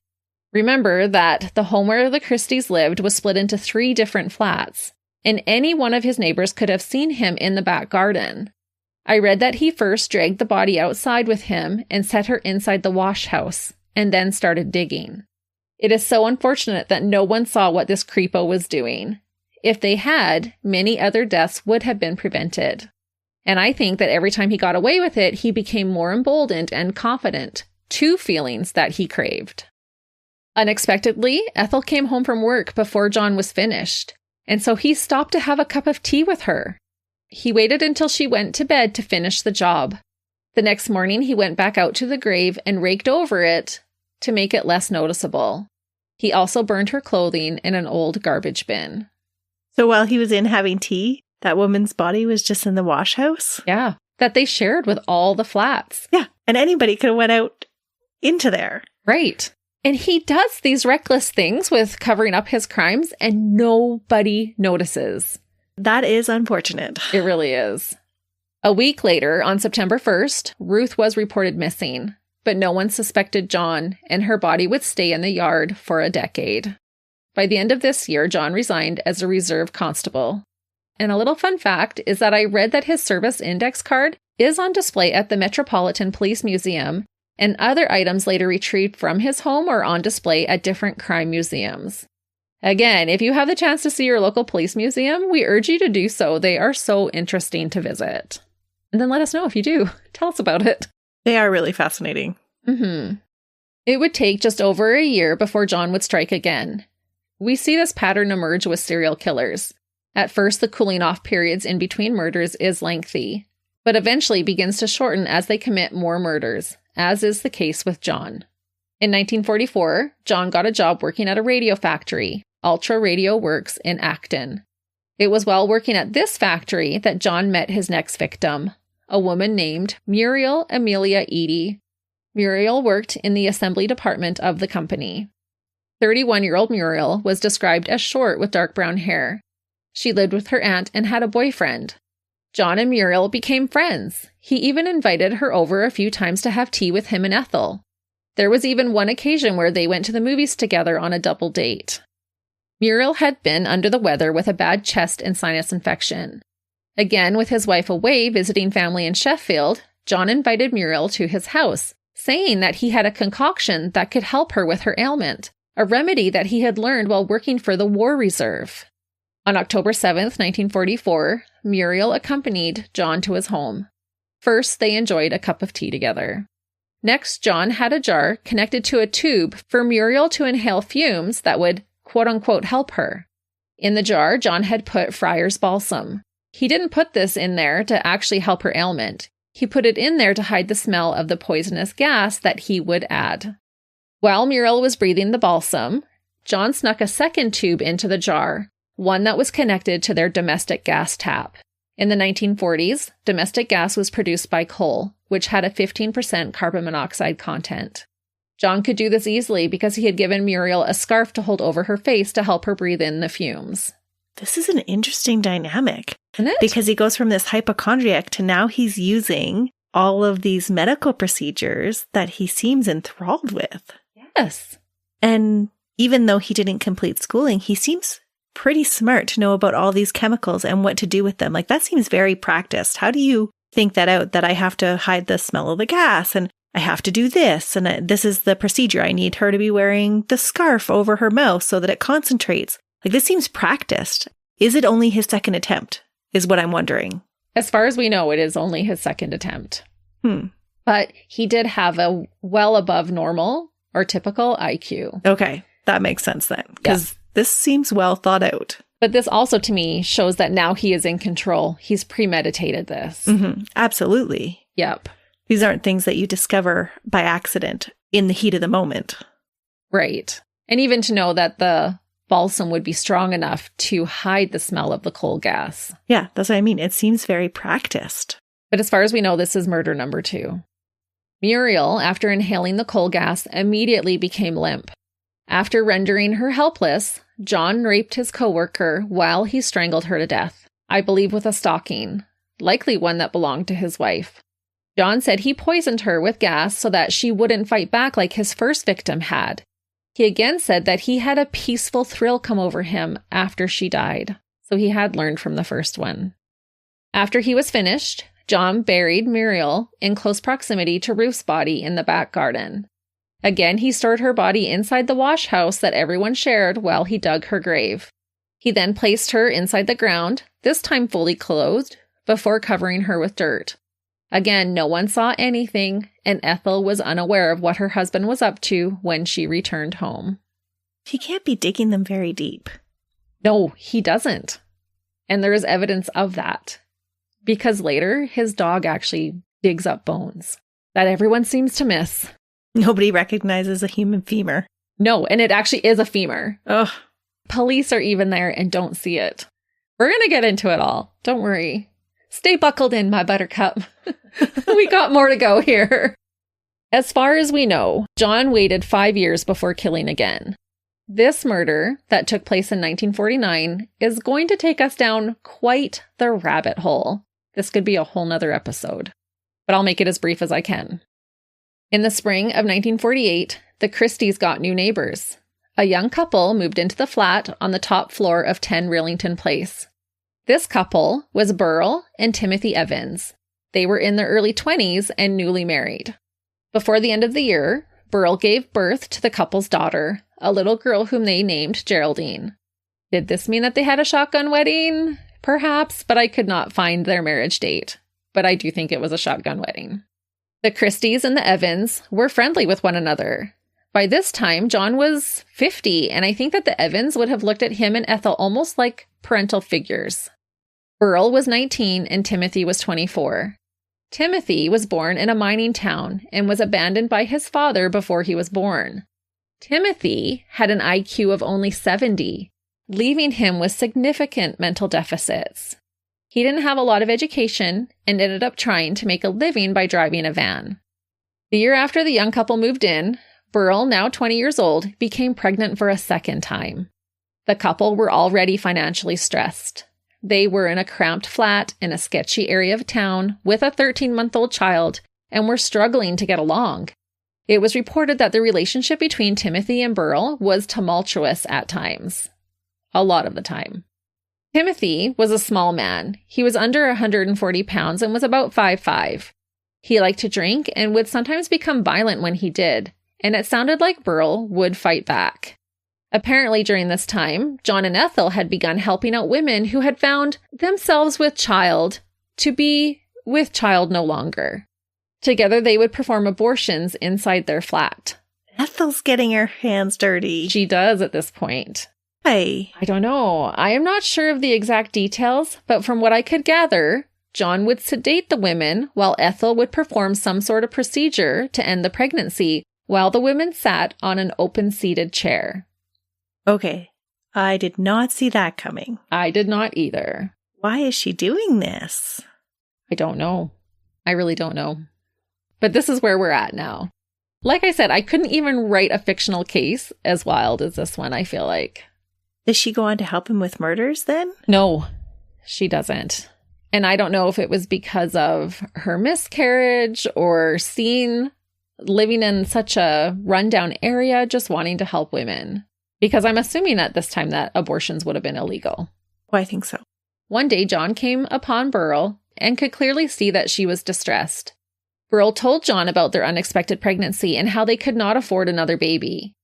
Remember that the home where the Christies lived was split into 3 different flats, and any one of his neighbors could have seen him in the back garden. I read that he first dragged the body outside with him and set her inside the wash house, and then started digging. It is so unfortunate that no one saw what this creepo was doing. If they had, many other deaths would have been prevented. And I think that every time he got away with it, he became more emboldened and confident, 2 feelings that he craved. Unexpectedly, Ethel came home from work before John was finished, and so he stopped to have a cup of tea with her. He waited until she went to bed to finish the job. The next morning, he went back out to the grave and raked over it to make it less noticeable. He also burned her clothing in an old garbage bin. So while he was in having tea, that woman's body was just in the wash house? Yeah, that they shared with all the flats. Yeah, and anybody could have went out into there. Right. And he does these reckless things with covering up his crimes, and nobody notices. That is unfortunate. It really is. A week later, on September 1st, Ruth was reported missing, but no one suspected John, and her body would stay in the yard for a decade. By the end of this year, John resigned as a reserve constable. And a little fun fact is that I read that his service index card is on display at the Metropolitan Police Museum, and other items later retrieved from his home are on display at different crime museums. Again, if you have the chance to see your local police museum, we urge you to do so. They are so interesting to visit. And then let us know if you do. Tell us about it. They are really fascinating. It would take just over a year before John would strike again. We see this pattern emerge with serial killers. At first, the cooling off periods in between murders is lengthy, but eventually begins to shorten as they commit more murders, as is the case with John. In 1944, John got a job working at a radio factory, Ultra Radio Works in Acton. It was while working at this factory that John met his next victim, a woman named Muriel Amelia Eady. Muriel worked in the assembly department of the company. 31-year-old Muriel was described as short with dark brown hair. She lived with her aunt and had a boyfriend. John and Muriel became friends. He even invited her over a few times to have tea with him and Ethel. There was even one occasion where they went to the movies together on a double date. Muriel had been under the weather with a bad chest and sinus infection. Again, with his wife away visiting family in Sheffield, John invited Muriel to his house, saying that he had a concoction that could help her with her ailment, a remedy that he had learned while working for the War Reserve. On October 7th, 1944, Muriel accompanied John to his home. First, they enjoyed a cup of tea together. Next, John had a jar connected to a tube for Muriel to inhale fumes that would, quote-unquote, help her. In the jar, John had put Friar's balsam. He didn't put this in there to actually help her ailment. He put it in there to hide the smell of the poisonous gas that he would add. While Muriel was breathing the balsam, John snuck a second tube into the jar, one that was connected to their domestic gas tap. In the 1940s, domestic gas was produced by coal, which had a 15% carbon monoxide content. John could do this easily because he had given Muriel a scarf to hold over her face to help her breathe in the fumes. This is an interesting dynamic. Isn't it? Because he goes from this hypochondriac to now he's using all of these medical procedures that he seems enthralled with. Yes. And even though he didn't complete schooling, he seems pretty smart to know about all these chemicals and what to do with them. Like, that seems very practiced. How do you think that out, that I have to hide the smell of the gas and I have to do this and this is the procedure. I need her to be wearing the scarf over her mouth so that it concentrates. Like, this seems practiced. Is it only his second attempt is what I'm wondering. As far as we know, it is only his second attempt. But he did have a well above normal or typical IQ. Okay, that makes sense then, because this seems well thought out. But this also, to me, shows that now he is in control. He's premeditated this. Absolutely. Yep. These aren't things that you discover by accident in the heat of the moment. Right. And even to know that the balsam would be strong enough to hide the smell of the coal gas. Yeah, that's what I mean. It seems very practiced. But as far as we know, this is murder number 2. Muriel, after inhaling the coal gas, immediately became limp. After rendering her helpless, John raped his coworker while he strangled her to death, I believe with a stocking, likely one that belonged to his wife. John said he poisoned her with gas so that she wouldn't fight back like his first victim had. He again said that he had a peaceful thrill come over him after she died, so he had learned from the first one. After he was finished, John buried Muriel in close proximity to Ruth's body in the back garden. Again, he stored her body inside the wash house that everyone shared while he dug her grave. He then placed her inside the ground, this time fully clothed, before covering her with dirt. Again, no one saw anything, and Ethel was unaware of what her husband was up to when she returned home. He can't be digging them very deep. No, he doesn't. And there is evidence of that. Because later, his dog actually digs up bones that everyone seems to miss. Nobody recognizes a human femur. No, and it actually is a femur. Ugh. Police are even there and don't see it. We're going to get into it all. Don't worry. Stay buckled in, my buttercup. We got more to go here. As far as we know, John waited 5 years before killing again. This murder that took place in 1949 is going to take us down quite the rabbit hole. This could be a whole nother episode, but I'll make it as brief as I can. In the spring of 1948, the Christies got new neighbors. A young couple moved into the flat on the top floor of 10 Rillington Place. This couple was Burl and Timothy Evans. They were in their early 20s and newly married. Before the end of the year, Burl gave birth to the couple's daughter, a little girl whom they named Geraldine. Did this mean that they had a shotgun wedding? Perhaps, but I could not find their marriage date. But I do think it was a shotgun wedding. The Christies and the Evans were friendly with one another. By this time, John was 50, and I think that the Evans would have looked at him and Ethel almost like parental figures. Burl was 19 and Timothy was 24. Timothy was born in a mining town and was abandoned by his father before he was born. Timothy had an IQ of only 70, leaving him with significant mental deficits. He didn't have a lot of education and ended up trying to make a living by driving a van. The year after the young couple moved in, Burl, now 20 years old, became pregnant for a second time. The couple were already financially stressed. They were in a cramped flat in a sketchy area of town with a 13-month-old child and were struggling to get along. It was reported that the relationship between Timothy and Burl was tumultuous at times. A lot of the time. Timothy was a small man. He was under 140 pounds and was about 5'5". He liked to drink and would sometimes become violent when he did, and it sounded like Burl would fight back. Apparently during this time, John and Ethel had begun helping out women who had found themselves with child to be with child no longer. Together they would perform abortions inside their flat. Ethel's getting her hands dirty. She does at this point. Hey. I don't know. I am not sure of the exact details, but from what I could gather, John would sedate the women while Ethel would perform some sort of procedure to end the pregnancy while the women sat on an open-seated chair. Okay, I did not see that coming. I did not either. Why is she doing this? I don't know. I really don't know. But this is where we're at now. Like I said, I couldn't even write a fictional case as wild as this one, I feel like. Does she go on to help him with murders then? No, she doesn't. And I don't know if it was because of her miscarriage or living in such a rundown area, just wanting to help women. Because I'm assuming at this time that abortions would have been illegal. Oh, I think so. One day, John came upon Burl and could clearly see that she was distressed. Burl told John about their unexpected pregnancy and how they could not afford another baby.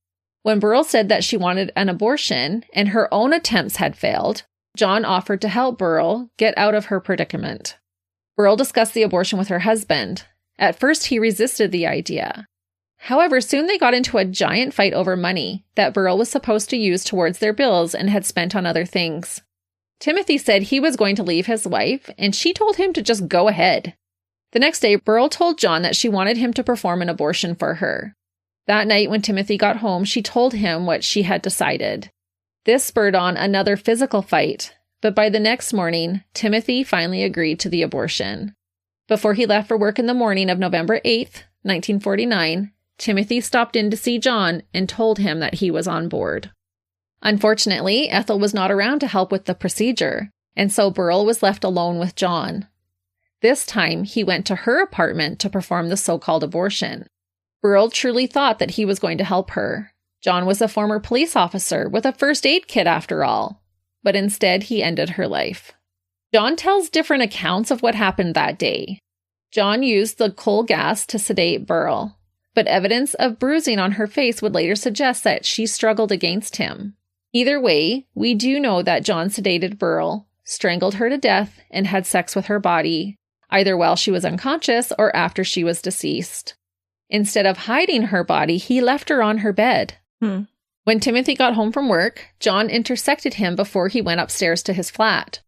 When Burl said that she wanted an abortion and her own attempts had failed, John offered to help Burl get out of her predicament. Burl discussed the abortion with her husband. At first, he resisted the idea. However, soon they got into a giant fight over money that Burl was supposed to use towards their bills and had spent on other things. Timothy said he was going to leave his wife, and she told him to just go ahead. The next day, Burl told John that she wanted him to perform an abortion for her. That night, when Timothy got home, she told him what she had decided. This spurred on another physical fight, but by the next morning, Timothy finally agreed to the abortion. Before he left for work in the morning of November 8th, 1949, Timothy stopped in to see John and told him that he was on board. Unfortunately, Ethel was not around to help with the procedure, and so Burl was left alone with John. This time, he went to her apartment to perform the so-called abortion. Burl truly thought that he was going to help her. John was a former police officer with a first aid kit after all, but instead he ended her life. John tells different accounts of what happened that day. John used the coal gas to sedate Burl, but evidence of bruising on her face would later suggest that she struggled against him. Either way, we do know that John sedated Burl, strangled her to death, and had sex with her body, either while she was unconscious or after she was deceased. Instead of hiding her body, he left her on her bed. When Timothy got home from work, John intersected him before he went upstairs to his flat.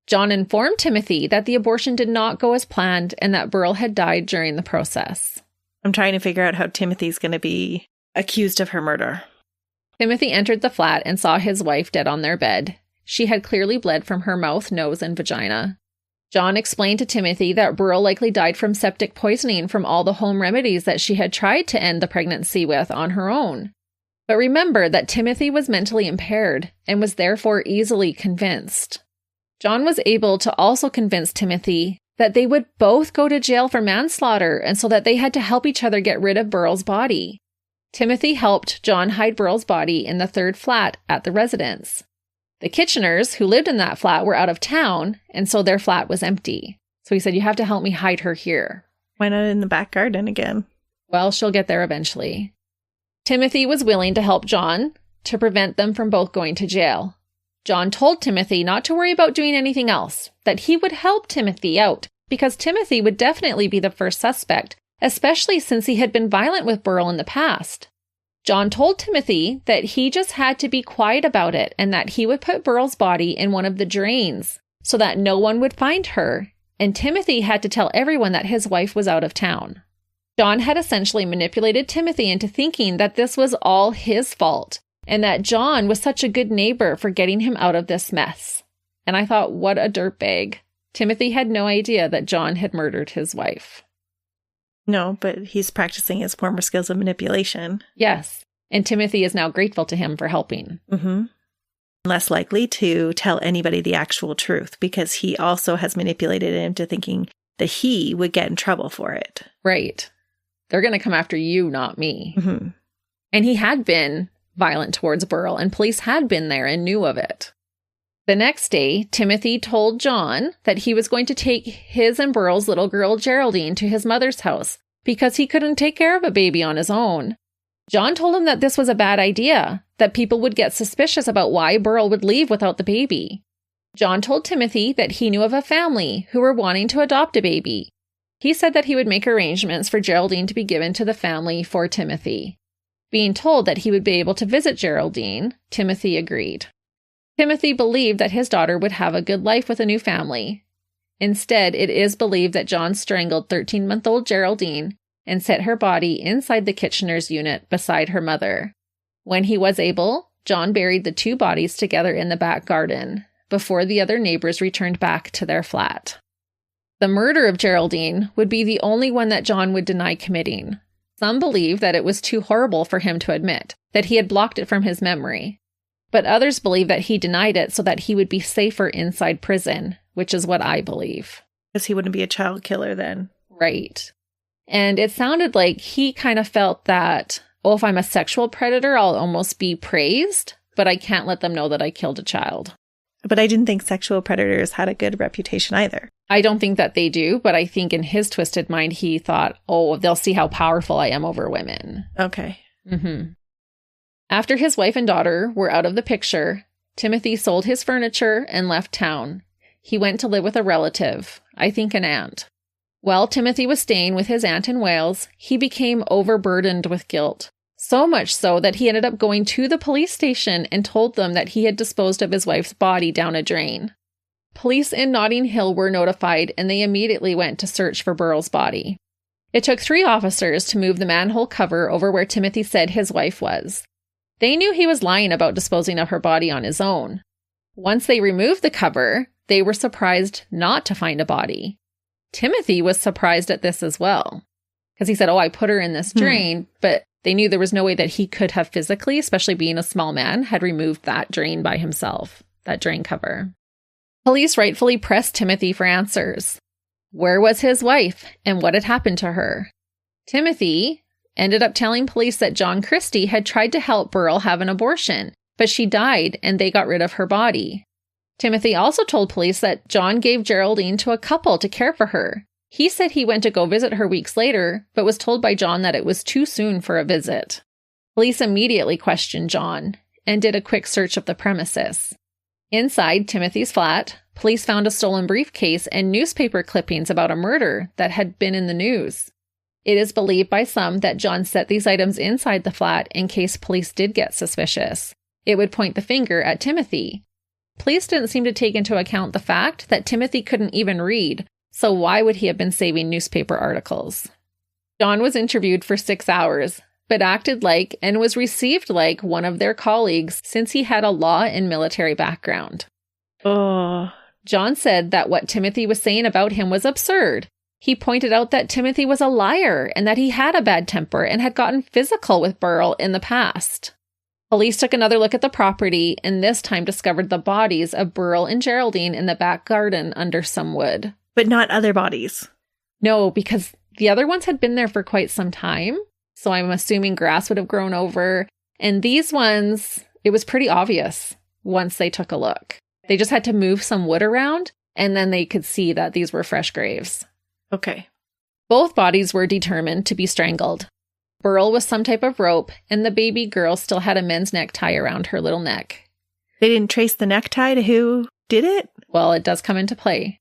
John informed Timothy that the abortion did not go as planned and that Burl had died during the process. I'm trying to figure out how Timothy's going to be accused of her murder. Timothy entered the flat and saw his wife dead on their bed. She had clearly bled from her mouth, nose, and vagina. John explained to Timothy that Burl likely died from septic poisoning from all the home remedies that she had tried to end the pregnancy with on her own. But remember that Timothy was mentally impaired and was therefore easily convinced. John was able to also convince Timothy that they would both go to jail for manslaughter and so that they had to help each other get rid of Burl's body. Timothy helped John hide Burl's body in the third flat at the residence. The Kitcheners, who lived in that flat, were out of town, and so their flat was empty. So he said, "You have to help me hide her here." Why not in the back garden again? Well, she'll get there eventually. Timothy was willing to help John to prevent them from both going to jail. John told Timothy not to worry about doing anything else, that he would help Timothy out, because Timothy would definitely be the first suspect, especially since he had been violent with Burl in the past. John told Timothy that he just had to be quiet about it and that he would put Burl's body in one of the drains so that no one would find her, and Timothy had to tell everyone that his wife was out of town. John had essentially manipulated Timothy into thinking that this was all his fault and that John was such a good neighbor for getting him out of this mess. And I thought, what a dirtbag. Timothy had no idea that John had murdered his wife. No, but he's practicing his former skills of manipulation. Yes, and Timothy is now grateful to him for helping. Less likely to tell anybody the actual truth because he also has manipulated him into thinking that he would get in trouble for it. Right. They're going to come after you, not me. And he had been violent towards Burl, and police had been there and knew of it. The next day, Timothy told John that he was going to take his and Burl's little girl Geraldine to his mother's house because he couldn't take care of a baby on his own. John told him that this was a bad idea, that people would get suspicious about why Burl would leave without the baby. John told Timothy that he knew of a family who were wanting to adopt a baby. He said that he would make arrangements for Geraldine to be given to the family for Timothy. Being told that he would be able to visit Geraldine, Timothy agreed. Timothy believed that his daughter would have a good life with a new family. Instead, it is believed that John strangled 13-month-old Geraldine and set her body inside the Kitchener's unit beside her mother. When he was able, John buried the two bodies together in the back garden before the other neighbors returned back to their flat. The murder of Geraldine would be the only one that John would deny committing. Some believe that it was too horrible for him to admit, that he had blocked it from his memory. But others believe that he denied it so that he would be safer inside prison, which is what I believe. Because he wouldn't be a child killer then. Right. And it sounded like he kind of felt that, oh, if I'm a sexual predator, I'll almost be praised, but I can't let them know that I killed a child. But I didn't think sexual predators had a good reputation either. I don't think that they do, but I think in his twisted mind, he thought, oh, they'll see how powerful I am over women. Okay. Mm-hmm. After his wife and daughter were out of the picture, Timothy sold his furniture and left town. He went to live with a relative, I think an aunt. While Timothy was staying with his aunt in Wales, he became overburdened with guilt. So much so that he ended up going to the police station and told them that he had disposed of his wife's body down a drain. Police in Notting Hill were notified and they immediately went to search for Burrell's body. It took 3 officers to move the manhole cover over where Timothy said his wife was. They knew he was lying about disposing of her body on his own. Once they removed the cover, they were surprised not to find a body. Timothy was surprised at this as well, because he said, oh, I put her in this drain, but they knew there was no way that he could have physically, especially being a small man, had removed that drain by himself, that drain cover. Police rightfully pressed Timothy for answers. Where was his wife and what had happened to her? Timothy ended up telling police that John Christie had tried to help Burrell have an abortion, but she died and they got rid of her body. Timothy also told police that John gave Geraldine to a couple to care for her. He said he went to go visit her weeks later, but was told by John that it was too soon for a visit. Police immediately questioned John and did a quick search of the premises. Inside Timothy's flat, police found a stolen briefcase and newspaper clippings about a murder that had been in the news. It is believed by some that John set these items inside the flat in case police did get suspicious. It would point the finger at Timothy. Police didn't seem to take into account the fact that Timothy couldn't even read, so why would he have been saving newspaper articles? John was interviewed for 6 hours, but acted like and was received like one of their colleagues since he had a law and military background. Oh. John said that what Timothy was saying about him was absurd. He pointed out that Timothy was a liar and that he had a bad temper and had gotten physical with Burrell in the past. Police took another look at the property and this time discovered the bodies of Burrell and Geraldine in the back garden under some wood. But not other bodies. No, because the other ones had been there for quite some time. So I'm assuming grass would have grown over. And these ones, it was pretty obvious once they took a look. They just had to move some wood around and then they could see that these were fresh graves. Okay. Both bodies were determined to be strangled. Burrell was some type of rope, and the baby girl still had a men's necktie around her little neck. They didn't trace the necktie to who did it? Well, it does come into play.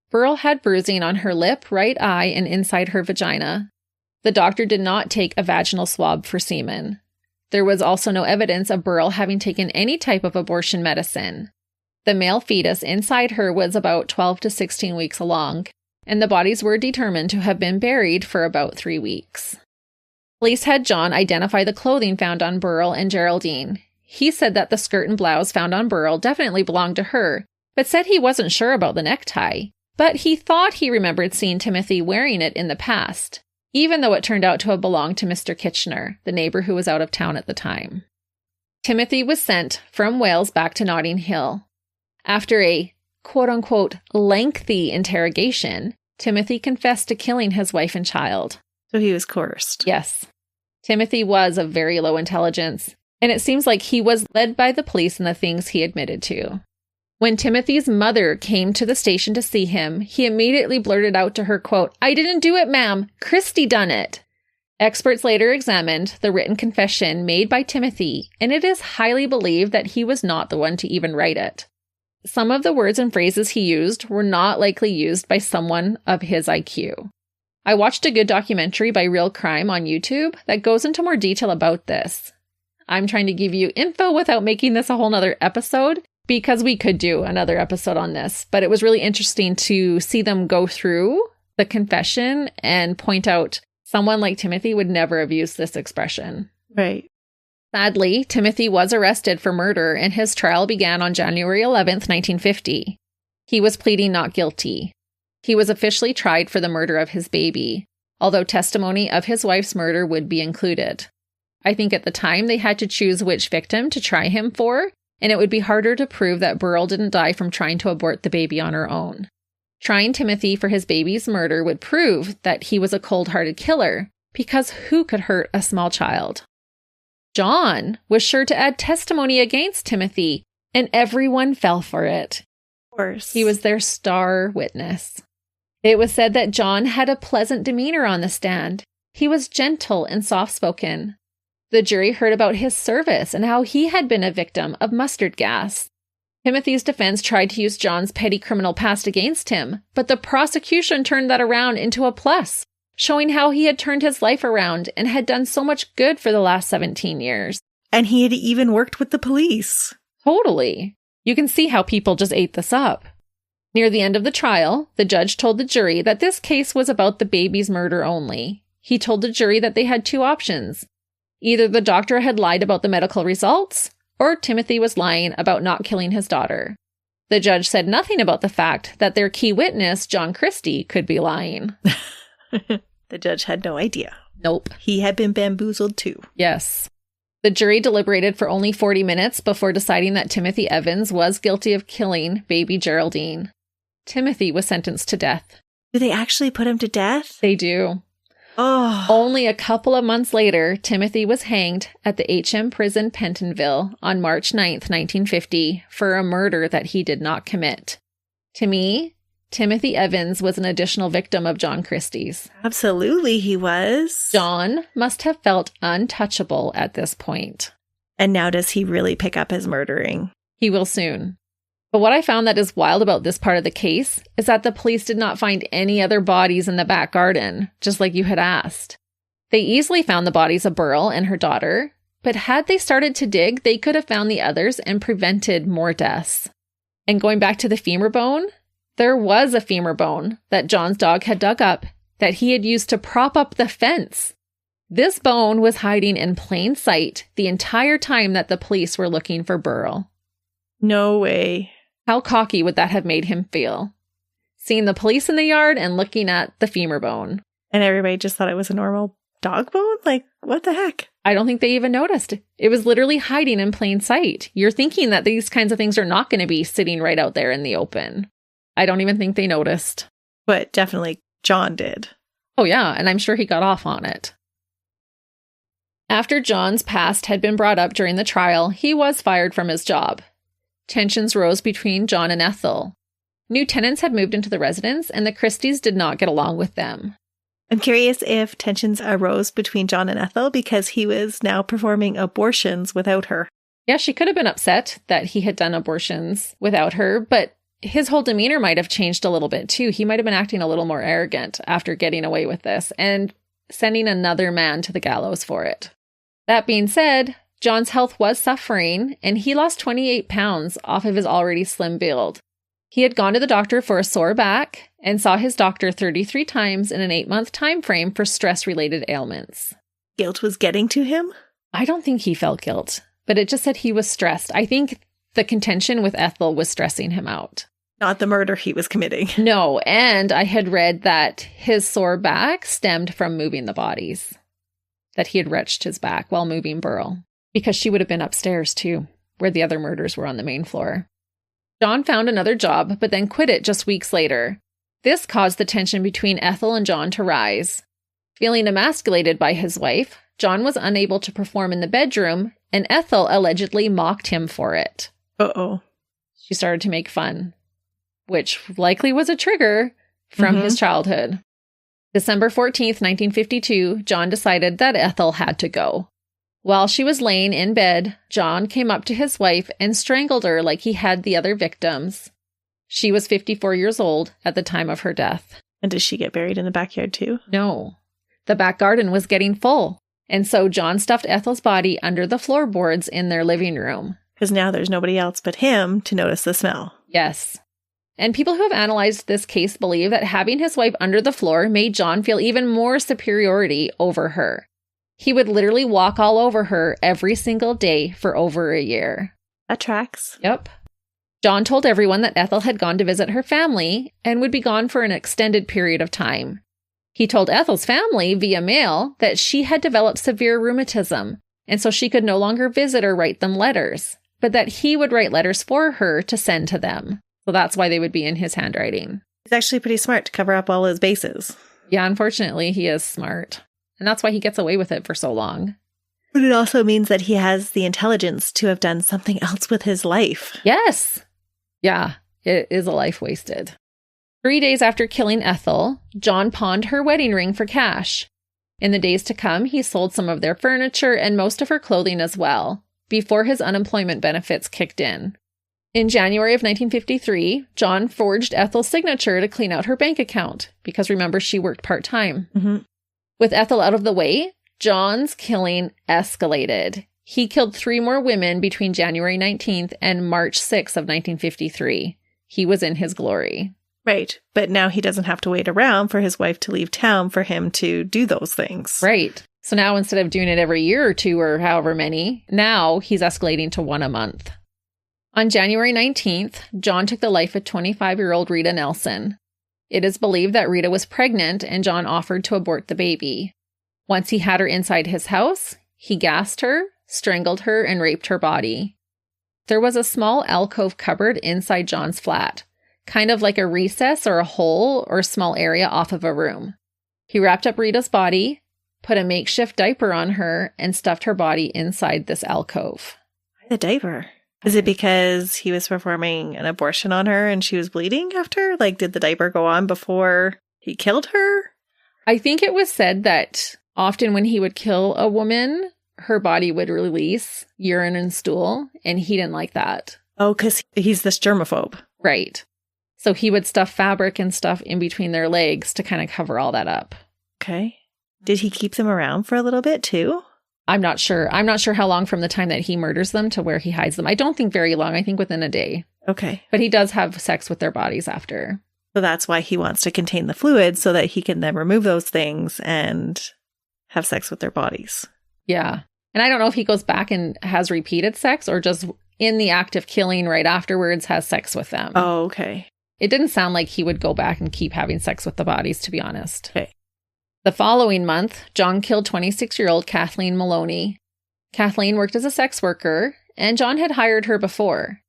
Burrell had bruising on her lip, right eye, and inside her vagina. The doctor did not take a vaginal swab for semen. There was also no evidence of Burrell having taken any type of abortion medicine. The male fetus inside her was about 12 to 16 weeks along, and the bodies were determined to have been buried for about 3 weeks. Police had John identify the clothing found on Burrell and Geraldine. He said that the skirt and blouse found on Burrell definitely belonged to her, but said he wasn't sure about the necktie. But he thought he remembered seeing Timothy wearing it in the past, even though it turned out to have belonged to Mr. Kitchener, the neighbor who was out of town at the time. Timothy was sent from Wales back to Notting Hill. After a quote-unquote lengthy interrogation, Timothy confessed to killing his wife and child. So he was coerced. Yes. Timothy was of very low intelligence, and it seems like he was led by the police in the things he admitted to. When Timothy's mother came to the station to see him, he immediately blurted out to her, quote, "I didn't do it, ma'am. Christie done it." Experts later examined the written confession made by Timothy, and it is highly believed that he was not the one to even write it. Some of the words and phrases he used were not likely used by someone of his IQ. I watched a good documentary by Real Crime on YouTube that goes into more detail about this. I'm trying to give you info without making this a whole nother episode, because we could do another episode on this, but it was really interesting to see them go through the confession and point out someone like Timothy would never have used this expression. Right. Sadly, Timothy was arrested for murder and his trial began on January 11th, 1950. He was pleading not guilty. He was officially tried for the murder of his baby, although testimony of his wife's murder would be included. I think at the time they had to choose which victim to try him for, and it would be harder to prove that Burrell didn't die from trying to abort the baby on her own. Trying Timothy for his baby's murder would prove that he was a cold-hearted killer, because who could hurt a small child? John was sure to add testimony against Timothy, and everyone fell for it. Of course. He was their star witness. It was said that John had a pleasant demeanor on the stand. He was gentle and soft-spoken. The jury heard about his service and how he had been a victim of mustard gas. Timothy's defense tried to use John's petty criminal past against him, but the prosecution turned that around into a plus, showing how he had turned his life around and had done so much good for the last 17 years. And he had even worked with the police. Totally. You can see how people just ate this up. Near the end of the trial, the judge told the jury that this case was about the baby's murder only. He told the jury that they had two options. Either the doctor had lied about the medical results, or Timothy was lying about not killing his daughter. The judge said nothing about the fact that their key witness, John Christie, could be lying. The judge had no idea. Nope. He had been bamboozled too. Yes. The jury deliberated for only 40 minutes before deciding that Timothy Evans was guilty of killing baby Geraldine. Timothy was sentenced to death. Do they actually put him to death? They do. Oh. Only a couple of months later, Timothy was hanged at the HM prison Pentonville on March 9th, 1950, for a murder that he did not commit. To me, Timothy Evans was an additional victim of John Christie's. Absolutely, he was. John must have felt untouchable at this point. And now does he really pick up his murdering? He will soon. But what I found that is wild about this part of the case is that the police did not find any other bodies in the back garden, just like you had asked. They easily found the bodies of Burrell and her daughter, but had they started to dig, they could have found the others and prevented more deaths. And going back to the femur bone, there was a femur bone that John's dog had dug up that he had used to prop up the fence. This bone was hiding in plain sight the entire time that the police were looking for Burrell. No way. How cocky would that have made him feel? Seeing the police in the yard and looking at the femur bone. And everybody just thought it was a normal dog bone? Like, what the heck? I don't think they even noticed. It was literally hiding in plain sight. You're thinking that these kinds of things are not going to be sitting right out there in the open. I don't even think they noticed. But definitely John did. Oh yeah, and I'm sure he got off on it. After John's past had been brought up during the trial, he was fired from his job. Tensions rose between John and Ethel. New tenants had moved into the residence, and the Christies did not get along with them. I'm curious if tensions arose between John and Ethel because he was now performing abortions without her. Yeah, she could have been upset that he had done abortions without her, but his whole demeanor might have changed a little bit too. He might have been acting a little more arrogant after getting away with this and sending another man to the gallows for it. That being said, John's health was suffering, and he lost 28 pounds off of his already slim build. He had gone to the doctor for a sore back and saw his doctor 33 times in an 8-month time frame for stress-related ailments. Guilt was getting to him? I don't think he felt guilt, but it just said he was stressed. I think the contention with Ethel was stressing him out. Not the murder he was committing. No, and I had read that his sore back stemmed from moving the bodies. That he had wrenched his back while moving Burrell. Because she would have been upstairs too, where the other murders were on the main floor. John found another job, but then quit it just weeks later. This caused the tension between Ethel and John to rise. Feeling emasculated by his wife, John was unable to perform in the bedroom, and Ethel allegedly mocked him for it. Uh-oh. She started to make fun, which likely was a trigger from his childhood. December 14th, 1952, John decided that Ethel had to go. While she was laying in bed, John came up to his wife and strangled her like he had the other victims. She was 54 years old at the time of her death. And did she get buried in the backyard too? No. The back garden was getting full, and so John stuffed Ethel's body under the floorboards in their living room. Because now there's nobody else but him to notice the smell. Yes. And people who have analyzed this case believe that having his wife under the floor made John feel even more superiority over her. He would literally walk all over her every single day for over a year. That tracks. Yep. John told everyone that Ethel had gone to visit her family and would be gone for an extended period of time. He told Ethel's family via mail that she had developed severe rheumatism, and so she could no longer visit or write them letters, but that he would write letters for her to send to them. So that's why they would be in his handwriting. He's actually pretty smart to cover up all his bases. Yeah, unfortunately, he is smart. And that's why he gets away with it for so long. But it also means that he has the intelligence to have done something else with his life. Yes. Yeah, it is a life wasted. 3 days after killing Ethel, John pawned her wedding ring for cash. In the days to come, he sold some of their furniture and most of her clothing as well, before his unemployment benefits kicked in. In January of 1953, John forged Ethel's signature to clean out her bank account, because remember, she worked part-time. Mm-hmm. With Ethel out of the way, John's killing escalated. He killed 3 more women between January 19th and March 6th of 1953. He was in his glory. Right. But now he doesn't have to wait around for his wife to leave town for him to do those things. Right. So now instead of doing it every year or 2 or however many, now he's escalating to 1 a month. On January 19th, John took the life of 25-year-old Rita Nelson. It is believed that Rita was pregnant and John offered to abort the baby. Once he had her inside his house, he gassed her, strangled her, and raped her body. There was a small alcove cupboard inside John's flat, kind of like a recess or a hole or small area off of a room. He wrapped up Rita's body, put a makeshift diaper on her, and stuffed her body inside this alcove. Why the diaper? Is it because he was performing an abortion on her and she was bleeding after? Like, did the diaper go on before he killed her? I think it was said that often when he would kill a woman, her body would release urine and stool, and he didn't like that. Oh, because he's this germaphobe. Right. So he would stuff fabric and stuff in between their legs to kind of cover all that up. Okay. Did he keep them around for a little bit too? I'm not sure. I'm not sure how long from the time that he murders them to where he hides them. I don't think very long. I think within a day. Okay. But he does have sex with their bodies after. So that's why he wants to contain the fluid so that he can then remove those things and have sex with their bodies. Yeah. And I don't know if he goes back and has repeated sex or just in the act of killing right afterwards has sex with them. Oh, okay. It didn't sound like he would go back and keep having sex with the bodies, to be honest. Okay. The following month, John killed 26-year-old Kathleen Maloney. Kathleen worked as a sex worker, and John had hired her before.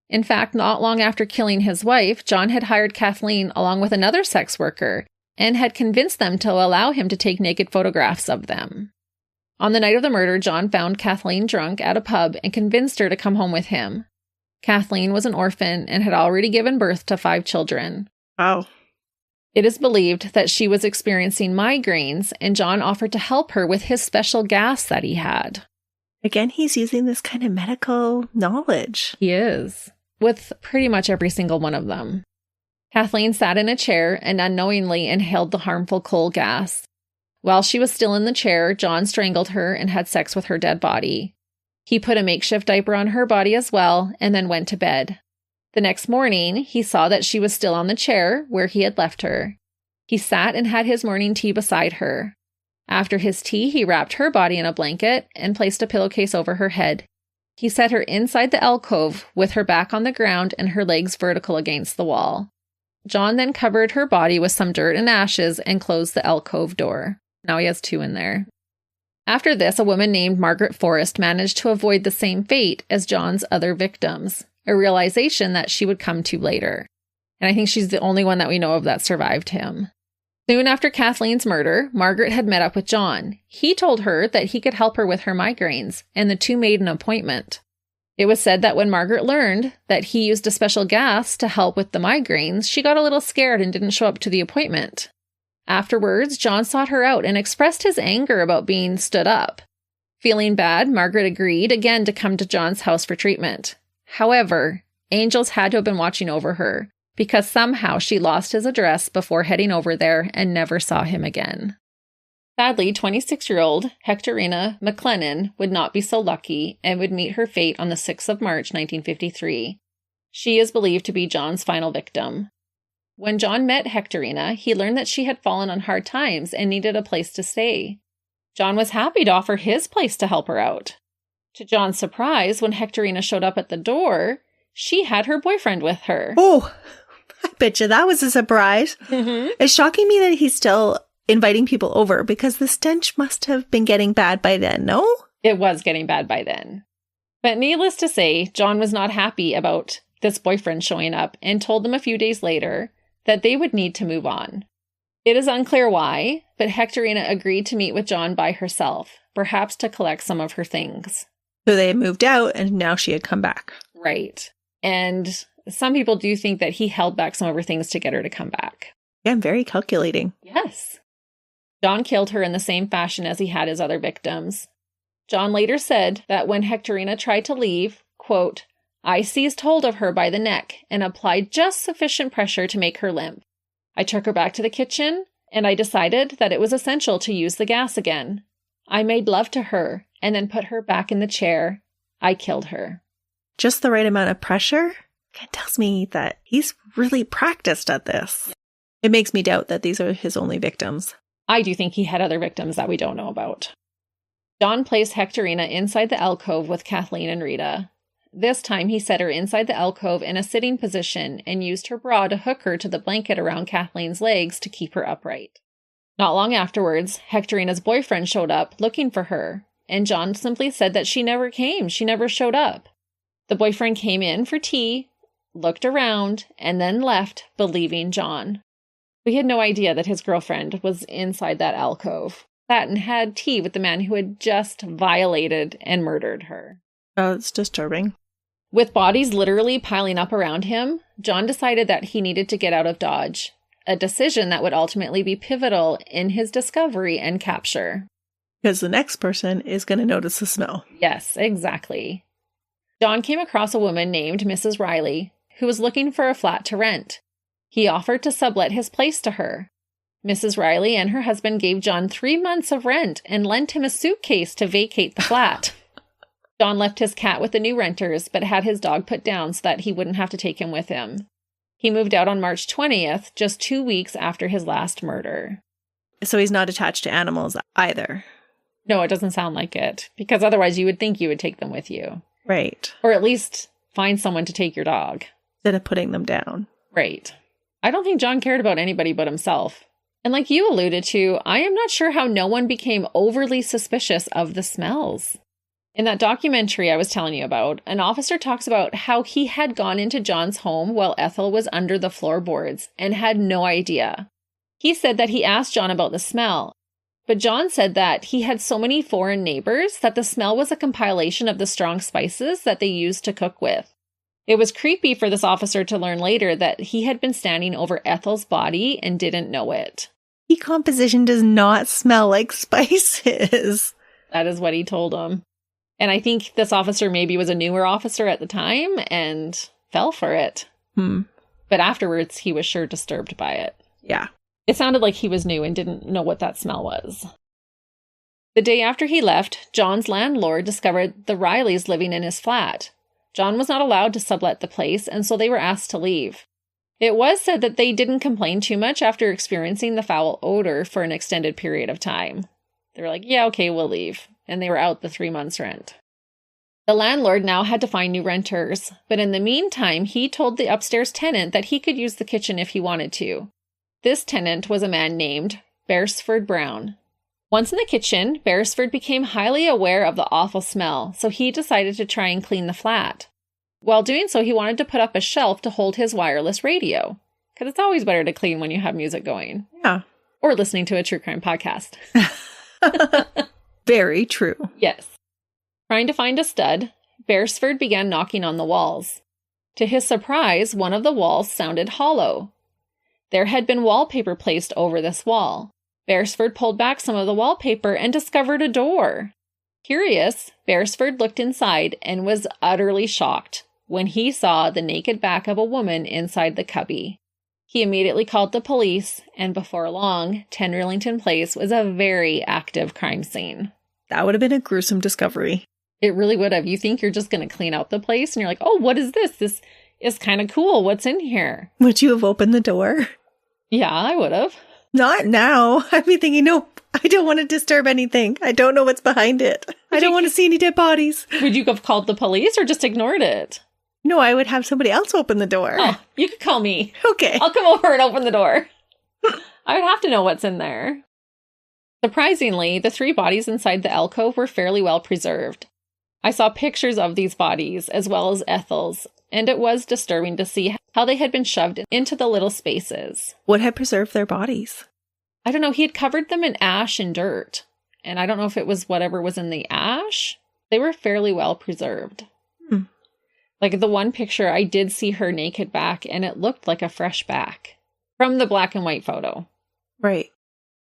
In fact, not long after killing his wife, John had hired Kathleen along with another sex worker and had convinced them to allow him to take naked photographs of them. On the night of the murder, John found Kathleen drunk at a pub and convinced her to come home with him. Kathleen was an orphan and had already given birth to 5 children. Wow. It is believed that she was experiencing migraines, and John offered to help her with his special gas that he had. Again, he's using this kind of medical knowledge. He is, with pretty much every single one of them. Kathleen sat in a chair and unknowingly inhaled the harmful coal gas. While she was still in the chair, John strangled her and had sex with her dead body. He put a makeshift diaper on her body as well, and then went to bed. The next morning, he saw that she was still on the chair where he had left her. He sat and had his morning tea beside her. After his tea, he wrapped her body in a blanket and placed a pillowcase over her head. He set her inside the alcove with her back on the ground and her legs vertical against the wall. John then covered her body with some dirt and ashes and closed the alcove door. Now he has 2 in there. After this, a woman named Margaret Forrest managed to avoid the same fate as John's other victims, a realization that she would come to later. And I think she's the only one that we know of that survived him. Soon after Kathleen's murder, Margaret had met up with John. He told her that he could help her with her migraines, and the 2 made an appointment. It was said that when Margaret learned that he used a special gas to help with the migraines, she got a little scared and didn't show up to the appointment. Afterwards, John sought her out and expressed his anger about being stood up. Feeling bad, Margaret agreed again to come to John's house for treatment. However, angels had to have been watching over her, because somehow she lost his address before heading over there and never saw him again. Sadly, 26-year-old Hectorina McLennan would not be so lucky and would meet her fate on the 6th of March, 1953. She is believed to be John's final victim. When John met Hectorina, he learned that she had fallen on hard times and needed a place to stay. John was happy to offer his place to help her out. To John's surprise, when Hectorina showed up at the door, she had her boyfriend with her. Oh, I bet you that was a surprise. Mm-hmm. It's shocking me that he's still inviting people over because the stench must have been getting bad by then, no? It was getting bad by then. But needless to say, John was not happy about this boyfriend showing up and told them a few days later that they would need to move on. It is unclear why, but Hectorina agreed to meet with John by herself, perhaps to collect some of her things. So they had moved out and now she had come back. Right. And some people do think that he held back some of her things to get her to come back. Yeah, I'm very calculating. Yes. John killed her in the same fashion as he had his other victims. John later said that when Hectorina tried to leave, quote, I seized hold of her by the neck and applied just sufficient pressure to make her limp. I took her back to the kitchen, and I decided that it was essential to use the gas again. I made love to her and then put her back in the chair. I killed her. Just the right amount of pressure? It tells me that he's really practiced at this. It makes me doubt that these are his only victims. I do think he had other victims that we don't know about. John placed Hectorina inside the alcove with Kathleen and Rita. This time he set her inside the alcove in a sitting position and used her bra to hook her to the blanket around Kathleen's legs to keep her upright. Not long afterwards, Hectorina's boyfriend showed up looking for her, and John simply said that she never came, she never showed up. The boyfriend came in for tea, looked around, and then left, believing John. We had no idea that his girlfriend was inside that alcove, sat and had tea with the man who had just violated and murdered her. Oh, it's disturbing. With bodies literally piling up around him, John decided that he needed to get out of Dodge, a decision that would ultimately be pivotal in his discovery and capture. Because the next person is going to notice the smell. Yes, exactly. John came across a woman named Mrs. Riley, who was looking for a flat to rent. He offered to sublet his place to her. Mrs. Riley and her husband gave John 3 months of rent and lent him a suitcase to vacate the flat. John left his cat with the new renters, but had his dog put down so that he wouldn't have to take him with him. He moved out on March 20th, just 2 weeks after his last murder. So he's not attached to animals either. No, it doesn't sound like it, because otherwise you would think you would take them with you. Right. Or at least find someone to take your dog. Instead of putting them down. Right. I don't think John cared about anybody but himself. And like you alluded to, I am not sure how no one became overly suspicious of the smells. In that documentary I was telling you about, an officer talks about how he had gone into John's home while Ethel was under the floorboards and had no idea. He said that he asked John about the smell, but John said that he had so many foreign neighbors that the smell was a compilation of the strong spices that they used to cook with. It was creepy for this officer to learn later that he had been standing over Ethel's body and didn't know it. Decomposition does not smell like spices. That is what he told him. And I think this officer maybe was a newer officer at the time and fell for it. But afterwards, he was sure disturbed by it. Yeah. It sounded like he was new and didn't know what that smell was. The day after he left, John's landlord discovered the Rileys living in his flat. John was not allowed to sublet the place, and so they were asked to leave. It was said that they didn't complain too much after experiencing the foul odor for an extended period of time. They were like, yeah, okay, we'll leave. And they were out the 3 months' rent. The landlord now had to find new renters, but in the meantime, he told the upstairs tenant that he could use the kitchen if he wanted to. This tenant was a man named Beresford Brown. Once in the kitchen, Beresford became highly aware of the awful smell, so he decided to try and clean the flat. While doing so, he wanted to put up a shelf to hold his wireless radio, because it's always better to clean when you have music going. Yeah. Or listening to a true crime podcast. Very true. Yes. Trying to find a stud, Beresford began knocking on the walls. To his surprise, one of the walls sounded hollow. There had been wallpaper placed over this wall. Beresford pulled back some of the wallpaper and discovered a door. Curious, Beresford looked inside and was utterly shocked when he saw the naked back of a woman inside the cubby. He immediately called the police, and before long, 10 Rillington Place was a very active crime scene. That would have been a gruesome discovery. It really would have. You think you're just going to clean out the place, and you're like, oh, what is this? This is kind of cool. What's in here? Would you have opened the door? Yeah, I would have. Not now. I'd be thinking, nope, I don't want to disturb anything. I don't know what's behind it. I don't want to see any dead bodies. Would you have called the police or just ignored it? No, I would have somebody else open the door. Oh, you could call me. Okay. I'll come over and open the door. I would have to know what's in there. Surprisingly, the 3 bodies inside the alcove were fairly well preserved. I saw pictures of these bodies, as well as Ethel's, and it was disturbing to see how they had been shoved into the little spaces. What had preserved their bodies? I don't know, he had covered them in ash and dirt, and I don't know if it was whatever was in the ash. They were fairly well preserved. Like the one picture, I did see her naked back, and it looked like a fresh back from the black and white photo. Right.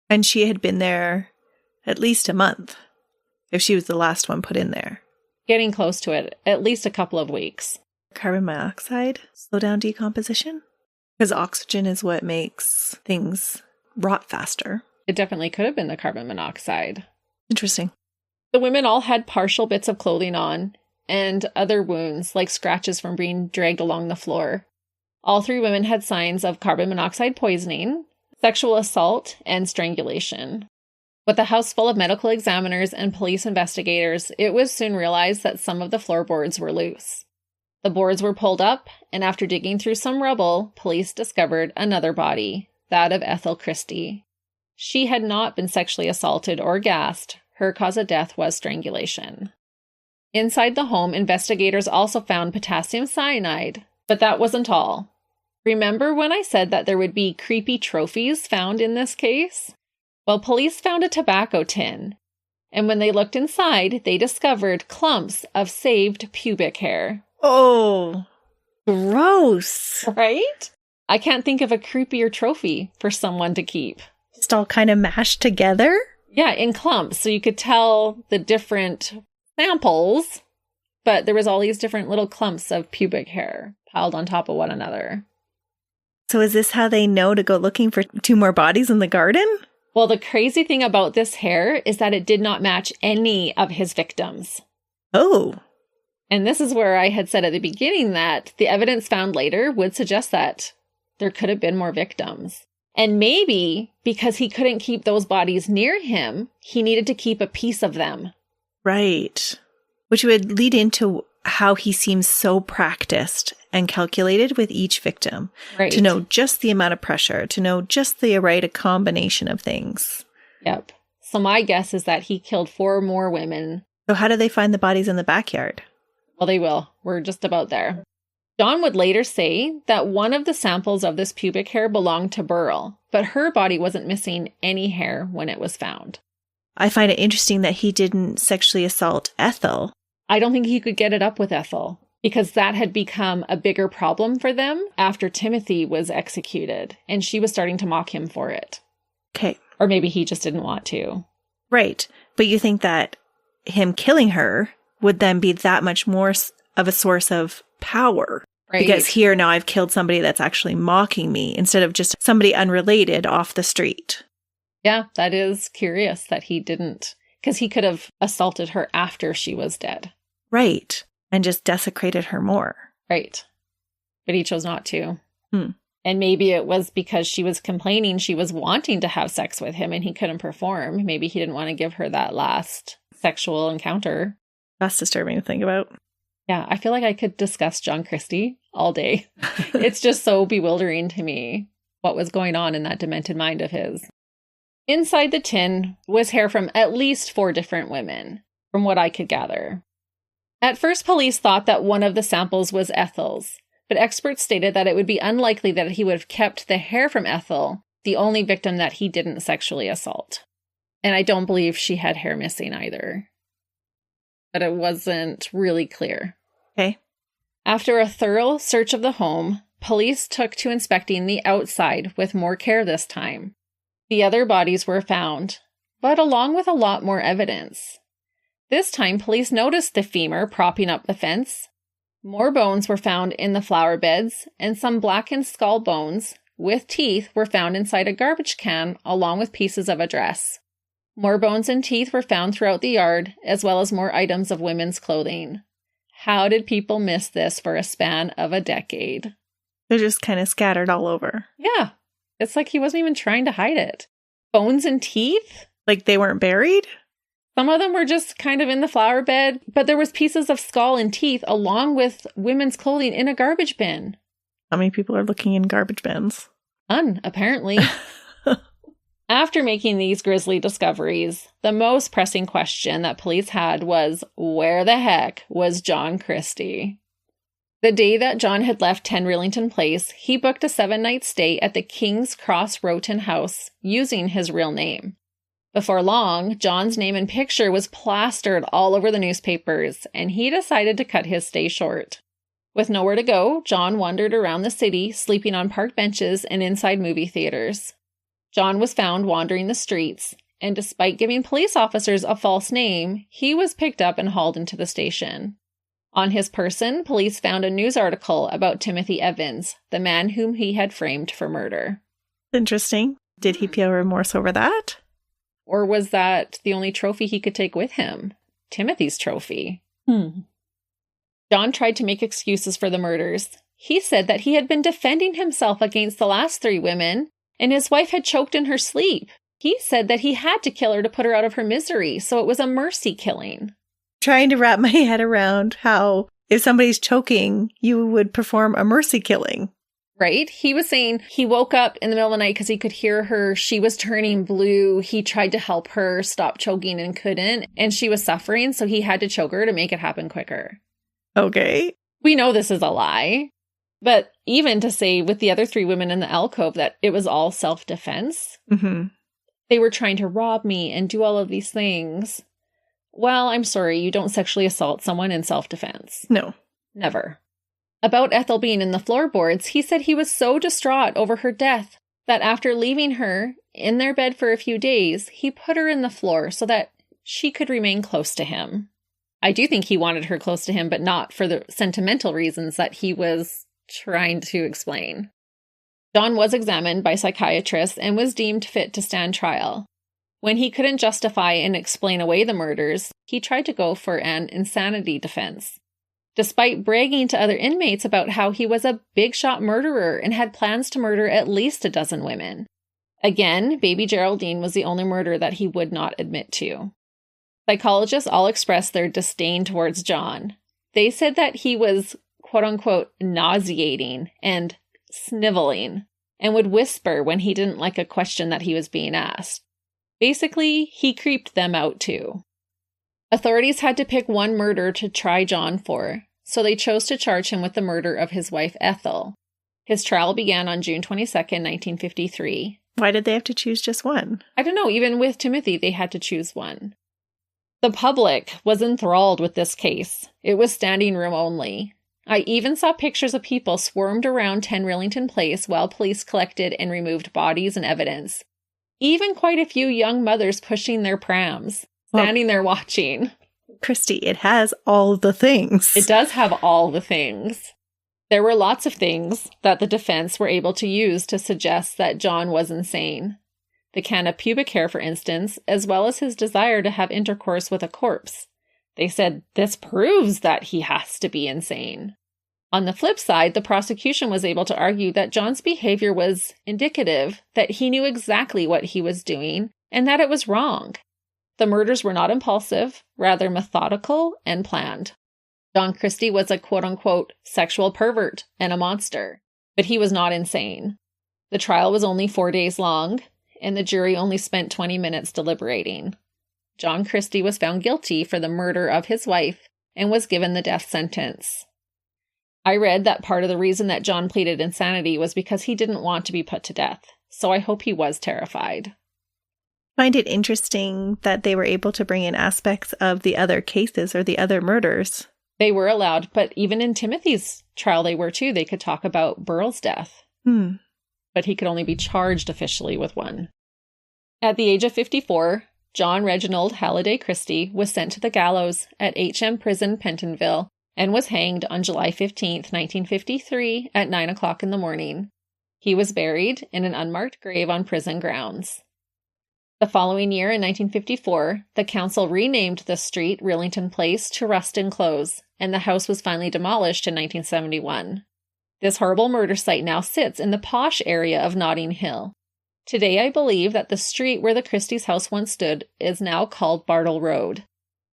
And she had been there at least a month, if she was the last one put in there. Getting close to it, at least a couple of weeks. Carbon monoxide slow down decomposition? Because oxygen is what makes things rot faster. It definitely could have been the carbon monoxide. Interesting. The women all had partial bits of clothing on, and other wounds, like scratches from being dragged along the floor. All 3 women had signs of carbon monoxide poisoning, sexual assault, and strangulation. With a house full of medical examiners and police investigators, it was soon realized that some of the floorboards were loose. The boards were pulled up, and after digging through some rubble, police discovered another body, that of Ethel Christie. She had not been sexually assaulted or gassed. Her cause of death was strangulation. Inside the home, investigators also found potassium cyanide, but that wasn't all. Remember when I said that there would be creepy trophies found in this case? Well, police found a tobacco tin, and when they looked inside, they discovered clumps of saved pubic hair. Oh, gross. Right? I can't think of a creepier trophy for someone to keep. Just all kind of mashed together? Yeah, in clumps, so you could tell the different samples, but there was all these different little clumps of pubic hair piled on top of one another. So is this how they know to go looking for 2 more bodies in the garden? Well, the crazy thing about this hair is that it did not match any of his victims. Oh. And this is where I had said at the beginning that the evidence found later would suggest that there could have been more victims. And maybe because he couldn't keep those bodies near him, he needed to keep a piece of them. Right. Which would lead into how he seems so practiced and calculated with each victim. Right. To know just the amount of pressure, to know just the right combination of things. Yep. So my guess is that he killed 4 more women. So how do they find the bodies in the backyard? Well, they will. We're just about there. John would later say that one of the samples of this pubic hair belonged to Burl, but her body wasn't missing any hair when it was found. I find it interesting that he didn't sexually assault Ethel. I don't think he could get it up with Ethel, because that had become a bigger problem for them after Timothy was executed, and she was starting to mock him for it. Okay. Or maybe he just didn't want to. Right. But you think that him killing her would then be that much more of a source of power. Right. Because here now I've killed somebody that's actually mocking me instead of just somebody unrelated off the street. Yeah, that is curious that he didn't, because he could have assaulted her after she was dead. Right. And just desecrated her more. Right. But he chose not to. Hmm. And maybe it was because she was complaining she was wanting to have sex with him and he couldn't perform. Maybe he didn't want to give her that last sexual encounter. That's disturbing to think about. Yeah, I feel like I could discuss John Christie all day. It's just so bewildering to me what was going on in that demented mind of his. Inside the tin was hair from at least 4 different women, from what I could gather. At first, police thought that one of the samples was Ethel's, but experts stated that it would be unlikely that he would have kept the hair from Ethel, the only victim that he didn't sexually assault. And I don't believe she had hair missing either. But it wasn't really clear. Okay. After a thorough search of the home, police took to inspecting the outside with more care this time. The other bodies were found, but along with a lot more evidence. This time, police noticed the femur propping up the fence. More bones were found in the flower beds, and some blackened skull bones, with teeth were found inside a garbage can along with pieces of a dress. More bones and teeth were found throughout the yard, as well as more items of women's clothing. How did people miss this for a span of a decade? They're just kind of scattered all over. Yeah. It's like he wasn't even trying to hide it. Bones and teeth? Like they weren't buried? Some of them were just kind of in the flower bed, but there was pieces of skull and teeth along with women's clothing in a garbage bin. How many people are looking in garbage bins? None, apparently. After making these grisly discoveries, the most pressing question that police had was, where the heck was John Christie? The day that John had left 10 Rillington Place, he booked a 7-night stay at the King's Cross Roton House using his real name. Before long, John's name and picture was plastered all over the newspapers, and he decided to cut his stay short. With nowhere to go, John wandered around the city, sleeping on park benches and inside movie theaters. John was found wandering the streets, and despite giving police officers a false name, he was picked up and hauled into the station. On his person, police found a news article about Timothy Evans, the man whom he had framed for murder. Interesting. Did he feel remorse over that? Or was that the only trophy he could take with him? Timothy's trophy. John tried to make excuses for the murders. He said that he had been defending himself against the last 3 women, and his wife had choked in her sleep. He said that he had to kill her to put her out of her misery, so it was a mercy killing. Trying to wrap my head around how if somebody's choking, you would perform a mercy killing. Right? He was saying he woke up in the middle of the night because he could hear her. She was turning blue. He tried to help her stop choking and couldn't. And she was suffering, so he had to choke her to make it happen quicker. Okay. We know this is a lie. But even to say with the other 3 women in the alcove that it was all self-defense, they were trying to rob me and do all of these things. Well, I'm sorry, you don't sexually assault someone in self-defense. No. Never. About Ethel being in the floorboards, he said he was so distraught over her death that after leaving her in their bed for a few days, he put her in the floor so that she could remain close to him. I do think he wanted her close to him, but not for the sentimental reasons that he was trying to explain. John was examined by psychiatrists and was deemed fit to stand trial. When he couldn't justify and explain away the murders, he tried to go for an insanity defense. Despite bragging to other inmates about how he was a big-shot murderer and had plans to murder at least a dozen women. Again, baby Geraldine was the only murder that he would not admit to. Psychologists all expressed their disdain towards John. They said that he was, quote-unquote, nauseating and sniveling, and would whisper when he didn't like a question that he was being asked. Basically, he creeped them out too. Authorities had to pick one murder to try John for, so they chose to charge him with the murder of his wife Ethel. His trial began on June 22nd, 1953. Why did they have to choose just one? I don't know, even with Timothy, they had to choose one. The public was enthralled with this case. It was standing room only. I even saw pictures of people swarmed around 10 Rillington Place while police collected and removed bodies and evidence. Even quite a few young mothers pushing their prams, standing there watching. Christie, it has all the things. It does have all the things. There were lots of things that the defense were able to use to suggest that John was insane. The can of pubic hair, for instance, as well as his desire to have intercourse with a corpse. They said this proves that he has to be insane. On the flip side, the prosecution was able to argue that John's behavior was indicative that he knew exactly what he was doing and that it was wrong. The murders were not impulsive, rather methodical and planned. John Christie was a quote-unquote sexual pervert and a monster, but he was not insane. The trial was only 4 days long, and the jury only spent 20 minutes deliberating. John Christie was found guilty for the murder of his wife and was given the death sentence. I read that part of the reason that John pleaded insanity was because he didn't want to be put to death, so I hope he was terrified. I find it interesting that they were able to bring in aspects of the other cases or the other murders. They were allowed, but even in Timothy's trial they were too. They could talk about Burrell's death. But he could only be charged officially with one. At the age of 54, John Reginald Halliday Christie was sent to the gallows at HM Prison, Pentonville, and was hanged on July 15th, 1953 at 9 o'clock in the morning. He was buried in an unmarked grave on prison grounds. The following year, in 1954, the council renamed the street Rillington Place to Ruston Close, and the house was finally demolished in 1971. This horrible murder site now sits in the posh area of Notting Hill. Today, I believe that the street where the Christie's house once stood is now called Bartle Road.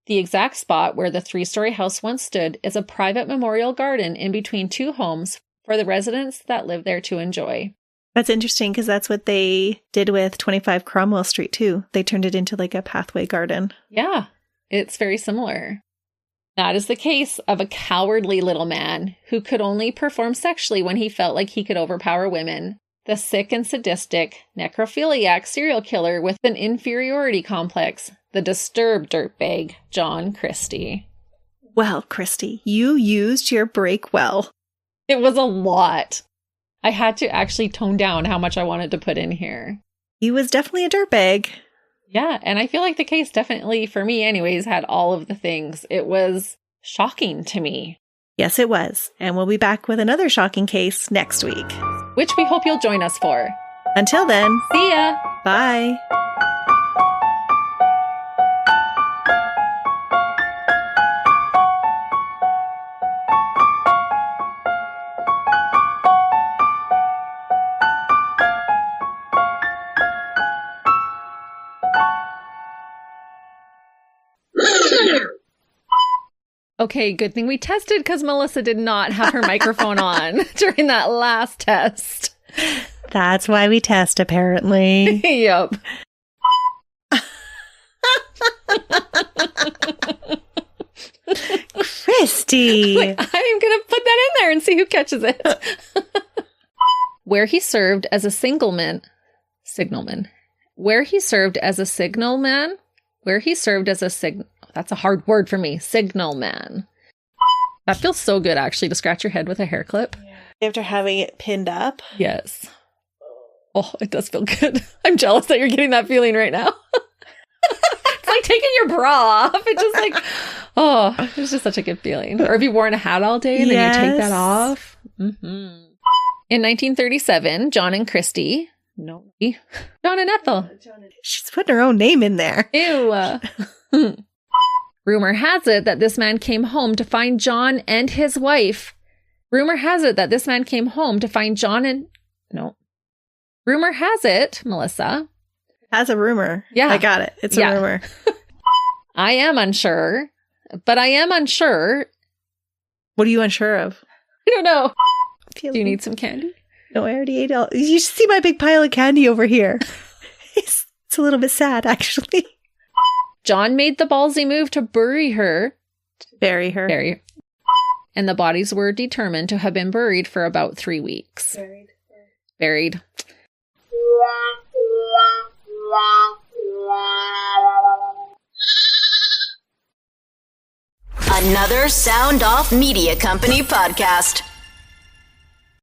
The exact spot where the 3-story house once stood is a private memorial garden in between 2 homes for the residents that live there to enjoy. That's interesting because that's what they did with 25 Cromwell Street too. They turned it into like a pathway garden. Yeah, it's very similar. That is the case of a cowardly little man who could only perform sexually when he felt like he could overpower women. The sick and sadistic necrophiliac serial killer with an inferiority complex. The disturbed dirtbag, John Christie. Well, Christie, you used your break well. It was a lot. I had to actually tone down how much I wanted to put in here. He was definitely a dirtbag. Yeah, and I feel like the case definitely, for me anyways, had all of the things. It was shocking to me. Yes, it was. And we'll be back with another shocking case next week. Which we hope you'll join us for. Until then, see ya! Bye! Okay, good thing we tested because Melissa did not have her microphone on during that last test. That's why we test, apparently. Yep. Christie! I'm going to put that in there and see who catches it. Where he served as a signalman. That's a hard word for me. Signalman. That feels so good, actually, to scratch your head with a hair clip. Yeah. After having it pinned up? Yes. Oh, it does feel good. I'm jealous that you're getting that feeling right now. It's like taking your bra off. It's just like, oh, it's just such a good feeling. Or if you've worn a hat all day and then you take that off. Mm-hmm. In 1937, John and Ethel. She's putting her own name in there. Ew. Rumor has it that this man came home to find John and his wife. Rumor has it, Melissa. Has a rumor. Yeah. I got it. It's a rumor. I am unsure, but I am unsure. What are you unsure of? I don't know. Do you need some candy? No, I already ate all. You should see my big pile of candy over here. It's a little bit sad, actually. John made the ballsy move to bury her. And the bodies were determined to have been buried for about 3 weeks. Buried. Another Sound Off Media Company podcast.